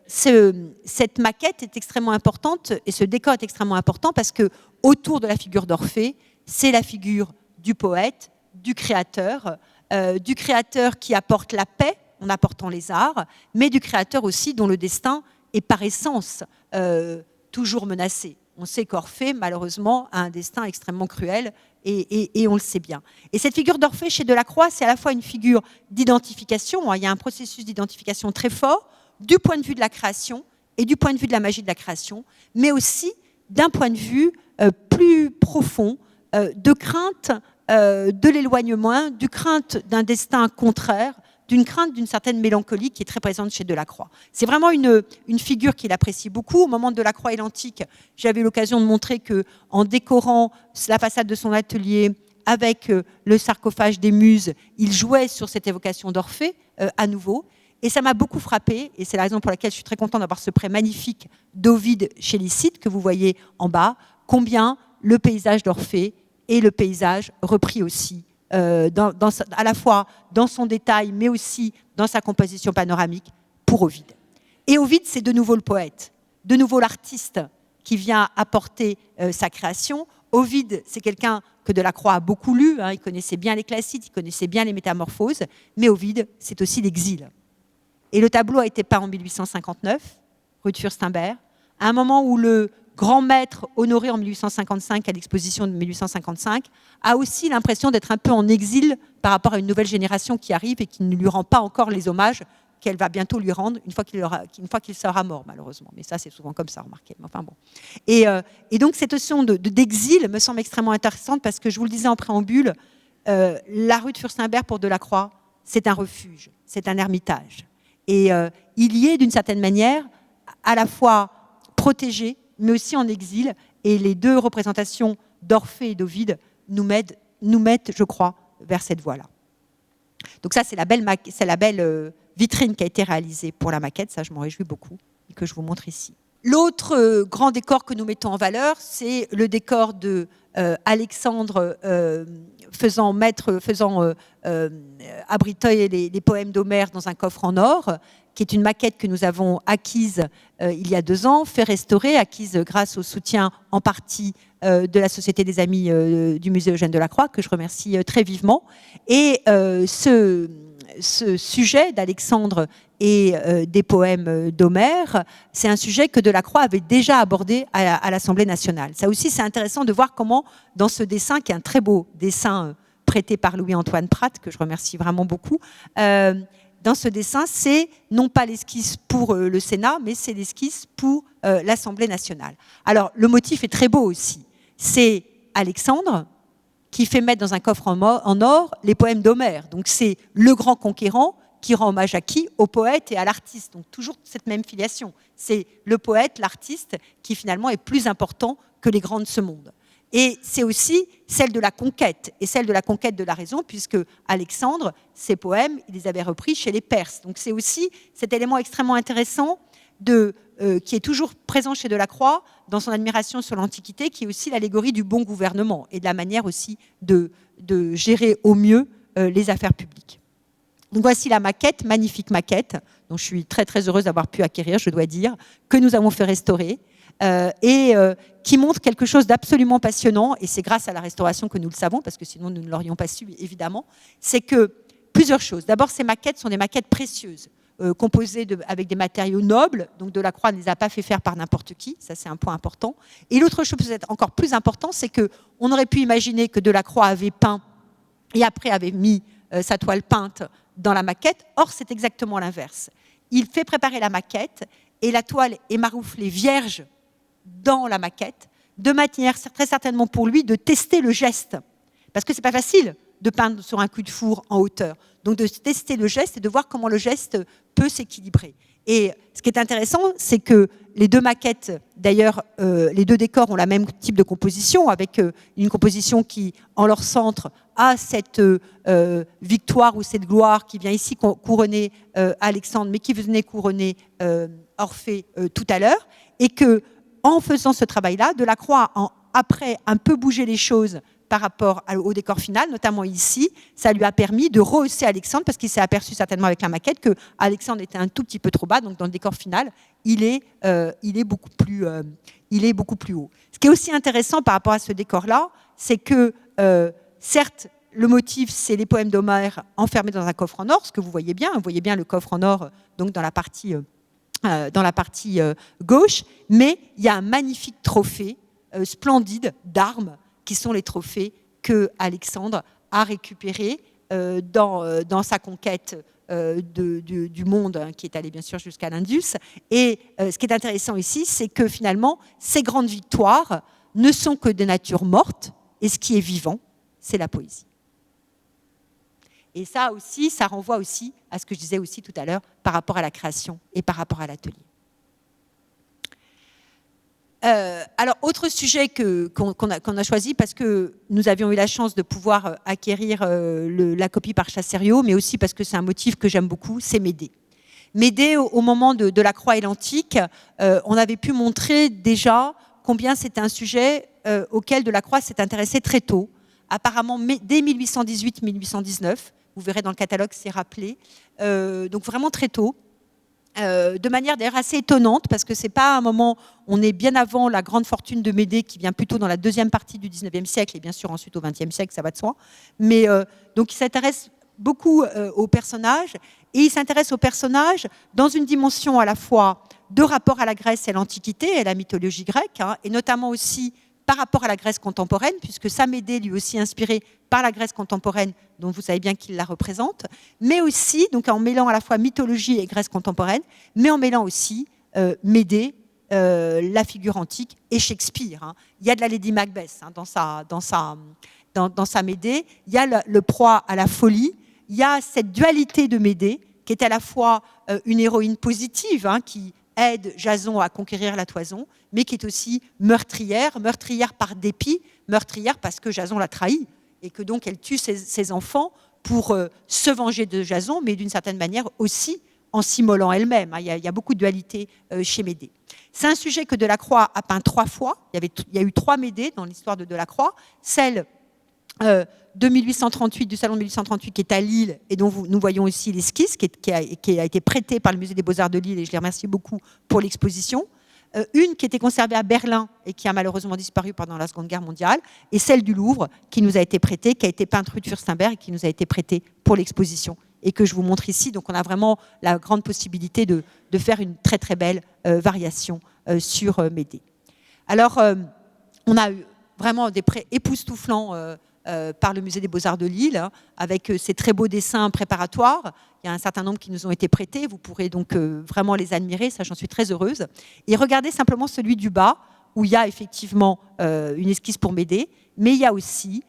cette maquette est extrêmement importante, et ce décor est extrêmement important parce que autour de la figure d'Orphée, c'est la figure du poète, du créateur qui apporte la paix en apportant les arts, mais du créateur aussi dont le destin est par essence toujours menacé. On sait qu'Orphée, malheureusement, a un destin extrêmement cruel, et on le sait bien. Et cette figure d'Orphée chez Delacroix, c'est à la fois une figure d'identification, il y a un processus d'identification très fort, du point de vue de la création et du point de vue de la magie de la création, mais aussi d'un point de vue plus profond, de crainte de l'éloignement, du crainte d'un destin contraire, d'une crainte d'une certaine mélancolie qui est très présente chez Delacroix. C'est vraiment une figure qu'il apprécie beaucoup. Au moment de Delacroix et l'Antique, j'avais l'occasion de montrer qu'en décorant la façade de son atelier avec le sarcophage des Muses, il jouait sur cette évocation d'Orphée à nouveau. Et ça m'a beaucoup frappé, et c'est la raison pour laquelle je suis très contente d'avoir ce prêt magnifique d'Ovide chez Lycite que vous voyez en bas, combien le paysage d'Orphée et le paysage repris aussi, à la fois dans son détail, mais aussi dans sa composition panoramique pour Ovide. Et Ovide, c'est de nouveau le poète, de nouveau l'artiste qui vient apporter sa création. Ovide, c'est quelqu'un que Delacroix a beaucoup lu, hein, il connaissait bien les classiques, il connaissait bien les métamorphoses, mais Ovide, c'est aussi l'exil. Et le tableau a été peint en 1859, rue de Fürstenberg, à un moment où le grand maître honoré en 1855 à l'exposition de 1855 a aussi l'impression d'être un peu en exil par rapport à une nouvelle génération qui arrive et qui ne lui rend pas encore les hommages qu'elle va bientôt lui rendre une fois qu'il sera mort, malheureusement. Mais ça, c'est souvent comme ça, remarquez. Enfin, bon. Et donc, cette notion d'exil me semble extrêmement intéressante parce que, je vous le disais en préambule, la rue de Fürstenberg pour Delacroix, c'est un refuge, c'est un ermitage. Et il y est, d'une certaine manière, à la fois protégé, mais aussi en exil, et les deux représentations d'Orphée et d'Ovide nous mettent, je crois, vers cette voie-là. Donc ça, c'est la belle vitrine qui a été réalisée pour la maquette, ça je m'en réjouis beaucoup, et que je vous montre ici. L'autre grand décor que nous mettons en valeur, c'est le décor de Alexandre faisant abriter les poèmes d'Homère dans un coffre en or, qui est une maquette que nous avons acquise il y a 2 ans, fait restaurer, acquise grâce au soutien en partie de la Société des Amis du Musée Eugène Delacroix, que je remercie très vivement. Et ce sujet d'Alexandre et des poèmes d'Homère, c'est un sujet que Delacroix avait déjà abordé à l'Assemblée nationale. Ça aussi, c'est intéressant de voir comment, dans ce dessin, qui est un très beau dessin prêté par Louis-Antoine Prat, que je remercie vraiment beaucoup, dans ce dessin, c'est non pas l'esquisse pour le Sénat, mais c'est l'esquisse pour l'Assemblée nationale. Alors, le motif est très beau aussi. C'est Alexandre qui fait mettre dans un coffre en or les poèmes d'Homère. Donc, c'est le grand conquérant qui rend hommage à qui? Au poète et à l'artiste. Donc, toujours cette même filiation. C'est le poète, l'artiste, qui finalement est plus important que les grands de ce monde. Et c'est aussi celle de la conquête, et celle de la conquête de la raison, puisque Alexandre, ses poèmes, il les avait repris chez les Perses. Donc c'est aussi cet élément extrêmement intéressant qui est toujours présent chez Delacroix, dans son admiration sur l'Antiquité, qui est aussi l'allégorie du bon gouvernement, et de la manière aussi de gérer au mieux les affaires publiques. Donc voici la maquette, magnifique maquette. dont je suis très très heureuse d'avoir pu acquérir, je dois dire, que nous avons fait restaurer, qui montre quelque chose d'absolument passionnant, et c'est grâce à la restauration que nous le savons, parce que sinon nous ne l'aurions pas su, évidemment, c'est que plusieurs choses. D'abord, ces maquettes sont des maquettes précieuses, composées avec des matériaux nobles, donc Delacroix ne les a pas fait faire par n'importe qui, ça c'est un point important. Et l'autre chose peut-être encore plus important, c'est qu'on aurait pu imaginer que Delacroix avait peint, et après avait mis sa toile peinte dans la maquette, or c'est exactement l'inverse. Il fait préparer la maquette, et la toile est marouflée vierge dans la maquette, de manière très certainement pour lui de tester le geste. Parce que ce n'est pas facile de peindre sur un coup de four en hauteur. Donc de tester le geste et de voir comment le geste peut s'équilibrer. Et ce qui est intéressant, c'est que les deux maquettes, d'ailleurs, les deux décors ont le même type de composition, avec une composition qui, en leur centre, a cette victoire ou cette gloire qui vient ici couronner Alexandre, mais qui venait couronner Orphée tout à l'heure, et que en faisant ce travail-là, Delacroix a après un peu bougé les choses par rapport au décor final, notamment ici, ça lui a permis de rehausser Alexandre, parce qu'il s'est aperçu certainement avec la maquette que Alexandre était un tout petit peu trop bas, donc dans le décor final, il est beaucoup plus haut. Ce qui est aussi intéressant par rapport à ce décor-là, c'est que, certes, le motif, c'est les poèmes d'Homère enfermés dans un coffre en or, ce que vous voyez bien le coffre en or donc dans la partie gauche, mais il y a un magnifique trophée splendide d'armes qui sont les trophées que Alexandre a récupérés dans sa conquête du monde, hein, qui est allé bien sûr jusqu'à l'Indus. Et ce qui est intéressant ici, c'est que finalement, ces grandes victoires ne sont que de nature morte, et ce qui est vivant, c'est la poésie. Et ça aussi, ça renvoie aussi à ce que je disais aussi tout à l'heure par rapport à la création et par rapport à l'atelier. Alors, autre sujet qu'on a choisi, parce que nous avions eu la chance de pouvoir acquérir la copie par Chassériau, mais aussi parce que c'est un motif que j'aime beaucoup, c'est Médée. Médée, au moment de la Croix et l'Antique, on avait pu montrer déjà combien c'était un sujet auquel Delacroix s'est intéressé très tôt. Apparemment, dès 1818-1819, vous verrez dans le catalogue, c'est rappelé, donc vraiment très tôt. De manière d'ailleurs assez étonnante, parce que c'est pas un moment, on est bien avant la grande fortune de Médée qui vient plutôt dans la deuxième partie du 19e siècle et bien sûr ensuite au 20e siècle, ça va de soi. Mais donc il s'intéresse beaucoup aux personnages, et il s'intéresse aux personnages dans une dimension à la fois de rapport à la Grèce et à l'Antiquité et à la mythologie grecque, hein, et notamment aussi par rapport à la Grèce contemporaine, puisque sa Médée lui aussi inspirée par la Grèce contemporaine, dont vous savez bien qu'il la représente, mais aussi donc en mêlant à la fois mythologie et Grèce contemporaine, mais en mêlant aussi Médée, la figure antique et Shakespeare. Hein. Il y a de la Lady Macbeth hein, dans sa Médée, il y a le proie à la folie, il y a cette dualité de Médée qui est à la fois une héroïne positive hein, qui aide Jason à conquérir la toison, mais qui est aussi meurtrière par dépit, meurtrière parce que Jason l'a trahie, et que donc elle tue ses enfants pour se venger de Jason, mais d'une certaine manière aussi en s'immolant elle-même. Hein. Il y a beaucoup de dualité chez Médée. C'est un sujet que Delacroix a peint 3 fois. Il y a eu 3 Médées dans l'histoire de Delacroix. Celle de 1838, du salon de 1838 qui est à Lille et dont nous voyons ici l'esquisse qui a été prêtée par le musée des Beaux-Arts de Lille, et je les remercie beaucoup pour l'exposition. Une qui était conservée à Berlin et qui a malheureusement disparu pendant la Seconde Guerre mondiale, et celle du Louvre qui nous a été prêtée, qui a été peinte rue de Fürstenberg et qui nous a été prêtée pour l'exposition et que je vous montre ici. Donc on a vraiment la grande possibilité de faire une très très belle variation sur Médée. Alors on a eu vraiment des prêts époustouflants par le musée des Beaux-Arts de Lille, hein, avec ces très beaux dessins préparatoires. Il y a un certain nombre qui nous ont été prêtés. Vous pourrez donc vraiment les admirer, ça j'en suis très heureuse. Et regardez simplement celui du bas, où il y a effectivement une esquisse pour Médée, mais il y a aussi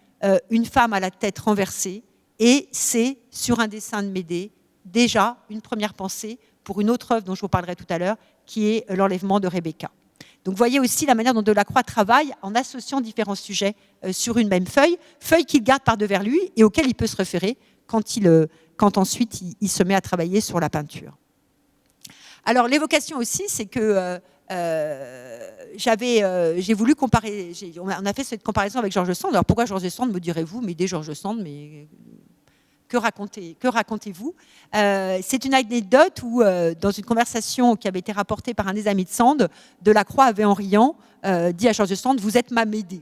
une femme à la tête renversée, et c'est sur un dessin de Médée déjà une première pensée pour une autre œuvre dont je vous parlerai tout à l'heure, qui est l'enlèvement de Rebecca. Donc vous voyez aussi la manière dont Delacroix travaille en associant différents sujets sur une même feuille qu'il garde par devers lui et auquel il peut se référer quand ensuite il se met à travailler sur la peinture. Alors l'évocation aussi, c'est que j'ai voulu comparer, on a fait cette comparaison avec George Sand. Alors pourquoi George Sand, me direz-vous, mais dès George Sand, mais Que racontez-vous? C'est une anecdote où, dans une conversation qui avait été rapportée par un des amis de Sand, Delacroix avait en riant dit à George Sand, vous êtes ma Médée.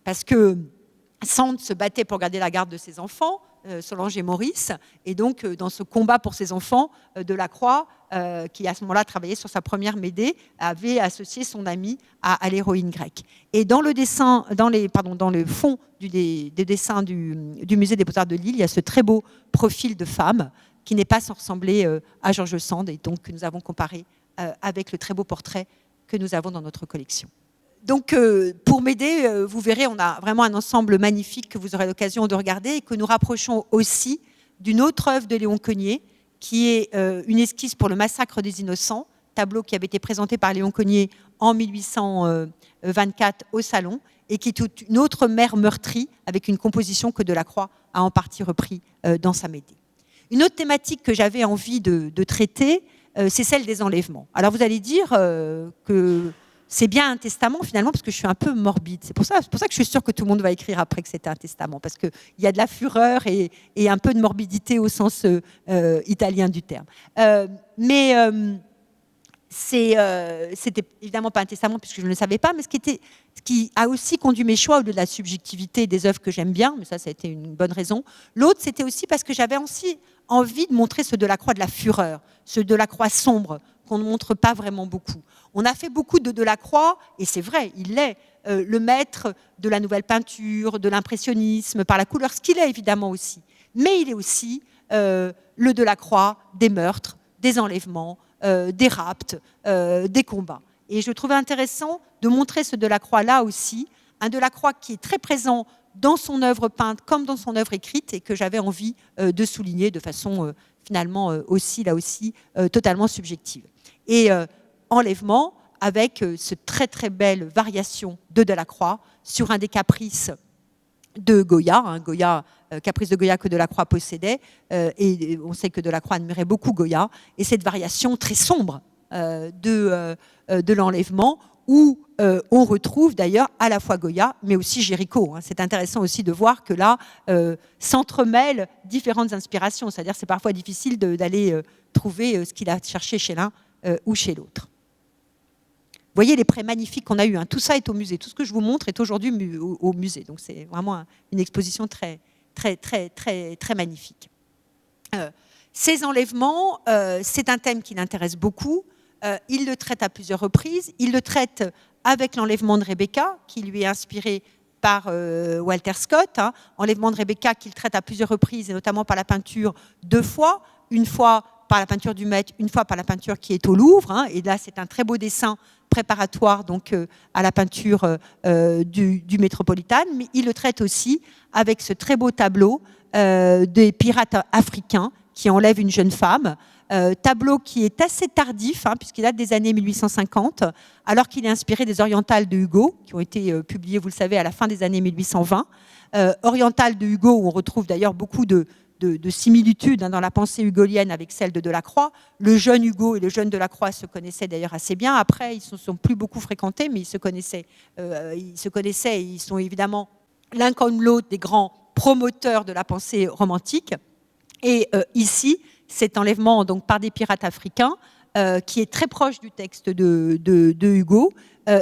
Parce que Sand se battait pour garder la garde de ses enfants, Solange et Maurice, et donc dans ce combat pour ses enfants, Delacroix, qui à ce moment-là travaillait sur sa première Médée, avait associé son ami à l'héroïne grecque. Et dans le fond des dessins du musée des Beaux-Arts de Lille, il y a ce très beau profil de femme qui n'est pas sans ressembler à George Sand, et donc que nous avons comparé avec le très beau portrait que nous avons dans notre collection. Donc, pour m'aider, vous verrez, on a vraiment un ensemble magnifique que vous aurez l'occasion de regarder et que nous rapprochons aussi d'une autre œuvre de Léon Cogniet, qui est une esquisse pour le massacre des Innocents, tableau qui avait été présenté par Léon Cogniet en 1824 au Salon, et qui est toute une autre mère meurtrie, avec une composition que Delacroix a en partie repris dans sa Médée. Une autre thématique que j'avais envie de traiter, c'est celle des enlèvements. Alors, vous allez dire que c'est bien un testament finalement, parce que je suis un peu morbide. C'est pour ça que je suis sûre que tout le monde va écrire après que c'était un testament, parce qu'il y a de la fureur et un peu de morbidité au sens italien du terme. C'était évidemment pas un testament puisque je ne le savais pas, mais ce qui a aussi conduit mes choix, au-delà de la subjectivité des œuvres que j'aime bien, mais ça a été une bonne raison. L'autre, c'était aussi parce que j'avais aussi envie de montrer ce Delacroix de la fureur, ce Delacroix sombre, qu'on ne montre pas vraiment beaucoup. On a fait beaucoup de Delacroix, et c'est vrai, il est le maître de la nouvelle peinture, de l'impressionnisme, par la couleur, ce qu'il est évidemment aussi. Mais il est aussi le Delacroix des meurtres, des enlèvements, des rapts, des combats. Et je trouvais intéressant de montrer ce Delacroix-là aussi, un Delacroix qui est très présent dans son œuvre peinte comme dans son œuvre écrite, et que j'avais envie de souligner de façon finalement aussi totalement subjective. Et enlèvement avec cette très très belle variation de Delacroix sur un des caprices de Goya, caprice de Goya que Delacroix possédait, et on sait que Delacroix admirait beaucoup Goya, et cette variation très sombre de l'enlèvement, où on retrouve d'ailleurs à la fois Goya, mais aussi Géricault. C'est intéressant aussi de voir que là s'entremêlent différentes inspirations, c'est-à-dire c'est parfois difficile d'aller trouver ce qu'il a cherché chez l'un ou chez l'autre. Vous voyez les prêts magnifiques qu'on a eus. Tout ça est au musée. Tout ce que je vous montre est aujourd'hui au musée. Donc c'est vraiment une exposition très, très, très, très, très magnifique. Ces enlèvements, c'est un thème qui l'intéresse beaucoup. Il le traite à plusieurs reprises. Il le traite avec l'enlèvement de Rebecca, qui lui est inspiré par Walter Scott. Enlèvement de Rebecca qu'il traite à plusieurs reprises, et notamment par la peinture 2 fois. Une fois par la peinture du Met, une fois par la peinture qui est au Louvre. Et là, c'est un très beau dessin préparatoire donc, à la peinture du Métropolitain. Mais il le traite aussi avec ce très beau tableau des pirates africains qui enlèvent une jeune femme. Tableau qui est assez tardif, puisqu'il date des années 1850, alors qu'il est inspiré des orientales de Hugo, qui ont été publiées, vous le savez, à la fin des années 1820. Orientales de Hugo, où on retrouve d'ailleurs beaucoup de similitudes dans la pensée hugolienne avec celle de Delacroix. Le jeune Hugo et le jeune Delacroix se connaissaient d'ailleurs assez bien. Après, ils ne se sont plus beaucoup fréquentés, mais ils se connaissaient et ils sont évidemment l'un comme l'autre des grands promoteurs de la pensée romantique. Et ici, cet enlèvement donc, par des pirates africains, qui est très proche du texte de Hugo,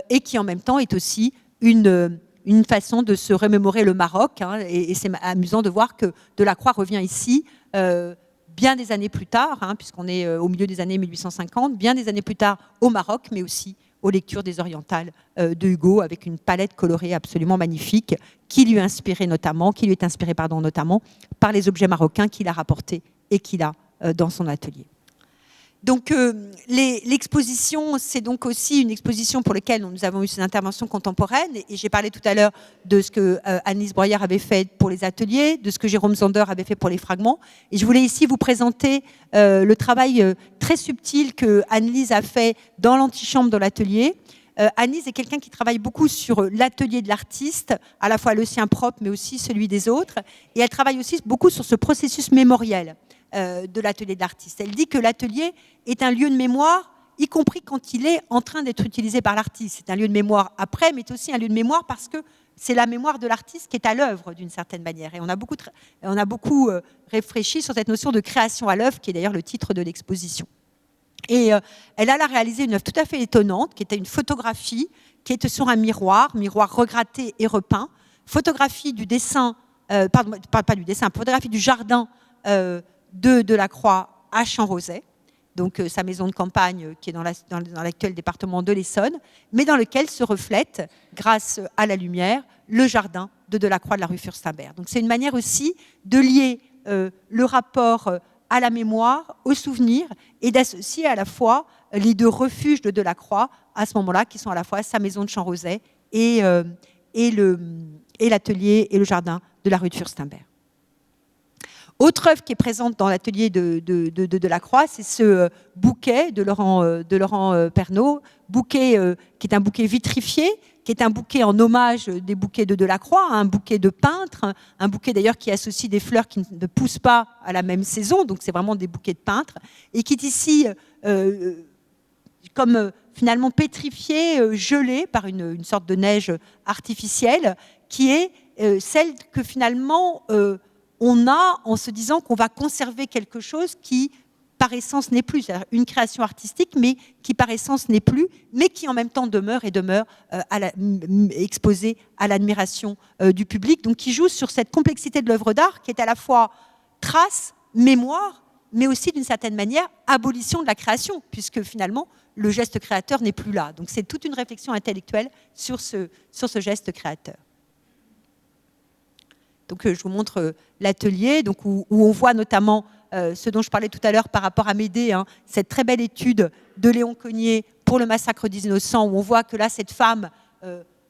et qui en même temps est aussi une façon de se remémorer le Maroc. Et c'est amusant de voir que Delacroix revient ici bien des années plus tard, puisqu'on est au milieu des années 1850, bien des années plus tard au Maroc, mais aussi aux lectures des orientales de Hugo, avec une palette colorée absolument magnifique, qui lui est inspirée notamment par les objets marocains qu'il a rapportés et qu'il a dans son atelier. Donc l'exposition, c'est donc aussi une exposition pour laquelle nous avons eu ces interventions contemporaines, et j'ai parlé tout à l'heure de ce que Anne-Lise Breuillard avait fait pour les ateliers, de ce que Jérôme Zander avait fait pour les fragments, et je voulais ici vous présenter le travail très subtil que Anne-Lise a fait dans l'antichambre de l'atelier. Anne-Lise est quelqu'un qui travaille beaucoup sur l'atelier de l'artiste, à la fois le sien propre mais aussi celui des autres, et elle travaille aussi beaucoup sur ce processus mémoriel de l'atelier de l'artiste. Elle dit que l'atelier est un lieu de mémoire, y compris quand il est en train d'être utilisé par l'artiste. C'est un lieu de mémoire après, mais c'est aussi un lieu de mémoire parce que c'est la mémoire de l'artiste qui est à l'œuvre d'une certaine manière. Et on a beaucoup réfléchi sur cette notion de création à l'œuvre, qui est d'ailleurs le titre de l'exposition. Et elle a réalisé une œuvre tout à fait étonnante, qui était une photographie qui était sur un miroir regratté et repeint, photographie du dessin, pas du dessin, photographie du jardin de Delacroix à Champ-Rosay, donc sa maison de campagne qui est dans l'actuel département de l'Essonne, mais dans lequel se reflète, grâce à la lumière, le jardin de Delacroix de la rue Furstenberg. Donc c'est une manière aussi de lier le rapport à la mémoire, au souvenir, et d'associer à la fois les deux refuges de Delacroix à ce moment-là, qui sont à la fois sa maison de Champ-Rosay et l'atelier et le jardin de la rue de Furstenberg. Autre œuvre qui est présente dans l'atelier de Delacroix, c'est ce bouquet de Laurent Pernaut, bouquet qui est un bouquet vitrifié, qui est un bouquet en hommage des bouquets de Delacroix, un bouquet de peintre, un bouquet d'ailleurs qui associe des fleurs qui ne poussent pas à la même saison, donc c'est vraiment des bouquets de peintre, et qui est ici comme finalement pétrifié, gelé par une sorte de neige artificielle, qui est celle que finalement on a en se disant qu'on va conserver quelque chose qui par essence n'est plus, c'est-à-dire une création artistique, mais qui par essence n'est plus, mais qui en même temps demeure exposée à l'admiration du public, donc qui joue sur cette complexité de l'œuvre d'art qui est à la fois trace, mémoire, mais aussi d'une certaine manière abolition de la création, puisque finalement le geste créateur n'est plus là. Donc c'est toute une réflexion intellectuelle sur ce geste créateur. Donc je vous montre l'atelier, donc où on voit notamment ce dont je parlais tout à l'heure par rapport à Médée, hein, cette très belle étude de Léon Cogniet pour le massacre des Innocents, où on voit que là, cette femme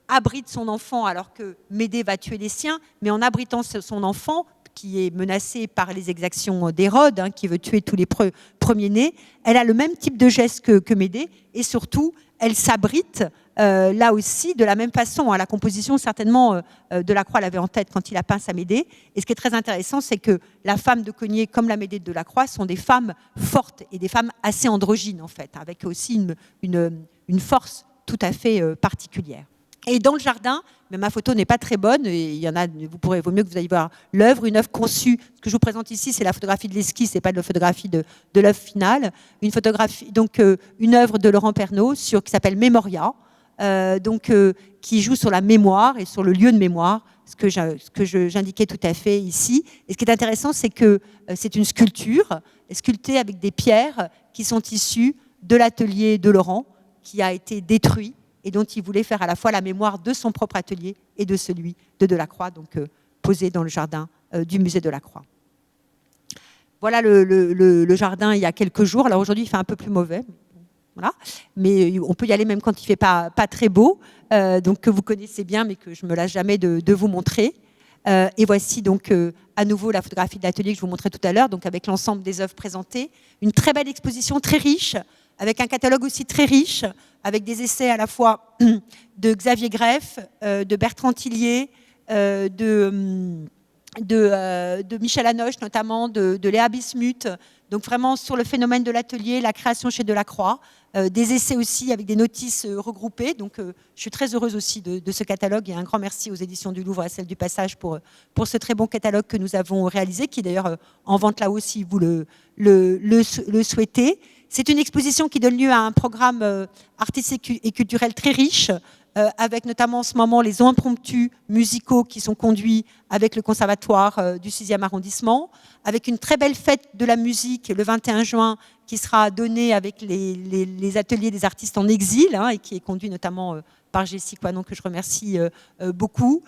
abrite son enfant alors que Médée va tuer les siens, mais en abritant son enfant, qui est menacé par les exactions d'Hérode, hein, qui veut tuer tous les premiers-nés, elle a le même type de geste que Médée, et surtout, elle s'abrite là aussi de la même façon. Hein, la composition, certainement, Delacroix l'avait en tête quand il a peint sa Médée. Et ce qui est très intéressant, c'est que la femme de Cogniet, comme la Médée de Delacroix, sont des femmes fortes et des femmes assez androgynes, en fait, avec aussi une force tout à fait particulière. Et dans le jardin, mais ma photo n'est pas très bonne, et il y en a, vaut mieux que vous ayez voir l'œuvre, une œuvre conçue. Ce que je vous présente ici, c'est la photographie de l'esquisse, c'est pas de la photographie de l'œuvre finale. Une photographie, donc une œuvre de Laurent Pernaut qui s'appelle Mémoria, qui joue sur la mémoire et sur le lieu de mémoire, ce que j'indiquais tout à fait ici. Et ce qui est intéressant, c'est que c'est une sculpture, sculptée avec des pierres qui sont issues de l'atelier de Laurent, qui a été détruit, et dont il voulait faire à la fois la mémoire de son propre atelier et de celui de Delacroix, donc posé dans le jardin du musée Delacroix. Voilà le jardin il y a quelques jours. Alors aujourd'hui, il fait un peu plus mauvais, voilà. Mais on peut y aller même quand il ne fait pas très beau, donc que vous connaissez bien, mais que je ne me lasse jamais de vous montrer. Et voici donc à nouveau la photographie de l'atelier que je vous montrais tout à l'heure, donc avec l'ensemble des œuvres présentées. Une très belle exposition, très riche, avec un catalogue aussi très riche, avec des essais à la fois de Xavier Greff, de Bertrand Tillier, de Michel Hanoche notamment, de Léa Bismuth, donc vraiment sur le phénomène de l'atelier, la création chez Delacroix, des essais aussi avec des notices regroupées, donc je suis très heureuse aussi de ce catalogue, et un grand merci aux éditions du Louvre et à celles du Passage pour ce très bon catalogue que nous avons réalisé, qui est d'ailleurs en vente là aussi si vous le souhaitez. C'est une exposition qui donne lieu à un programme artistique et culturel très riche, avec notamment en ce moment les impromptus musicaux qui sont conduits avec le conservatoire du 6e arrondissement, avec une très belle fête de la musique le 21 juin qui sera donnée avec les ateliers des artistes en exil, hein, et qui est conduit notamment par Jessie Coinon, que je remercie beaucoup,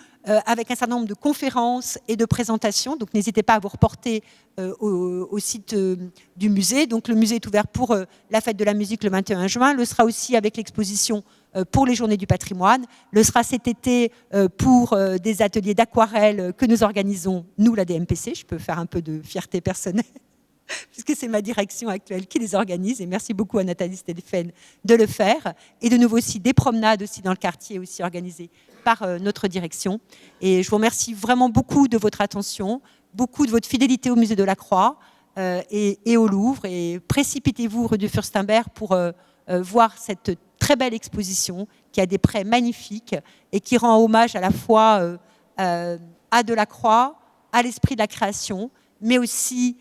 avec un certain nombre de conférences et de présentations. Donc n'hésitez pas à vous reporter au site du musée. Donc le musée est ouvert pour la fête de la musique le 21 juin, le sera aussi avec l'exposition pour les Journées du patrimoine, le sera cet été pour des ateliers d'aquarelle que nous organisons, nous, la DMPC. Je peux faire un peu de fierté personnelle, puisque c'est ma direction actuelle qui les organise, et merci beaucoup à Nathalie Stéphane de le faire. Et de nouveau aussi des promenades aussi dans le quartier, aussi organisées par notre direction. Et je vous remercie vraiment beaucoup de votre attention, beaucoup de votre fidélité au musée Delacroix et au Louvre, et précipitez-vous rue de Furstenberg pour voir cette très belle exposition qui a des prêts magnifiques et qui rend hommage à la fois à Delacroix, à l'esprit de la création, mais aussi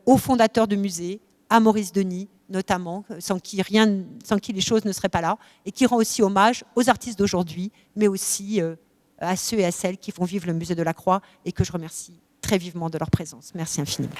aux fondateurs de musées, à Maurice Denis notamment, sans qui les choses ne seraient pas là, et qui rend aussi hommage aux artistes d'aujourd'hui, mais aussi à ceux et à celles qui font vivre le musée Delacroix et que je remercie très vivement de leur présence. Merci infiniment.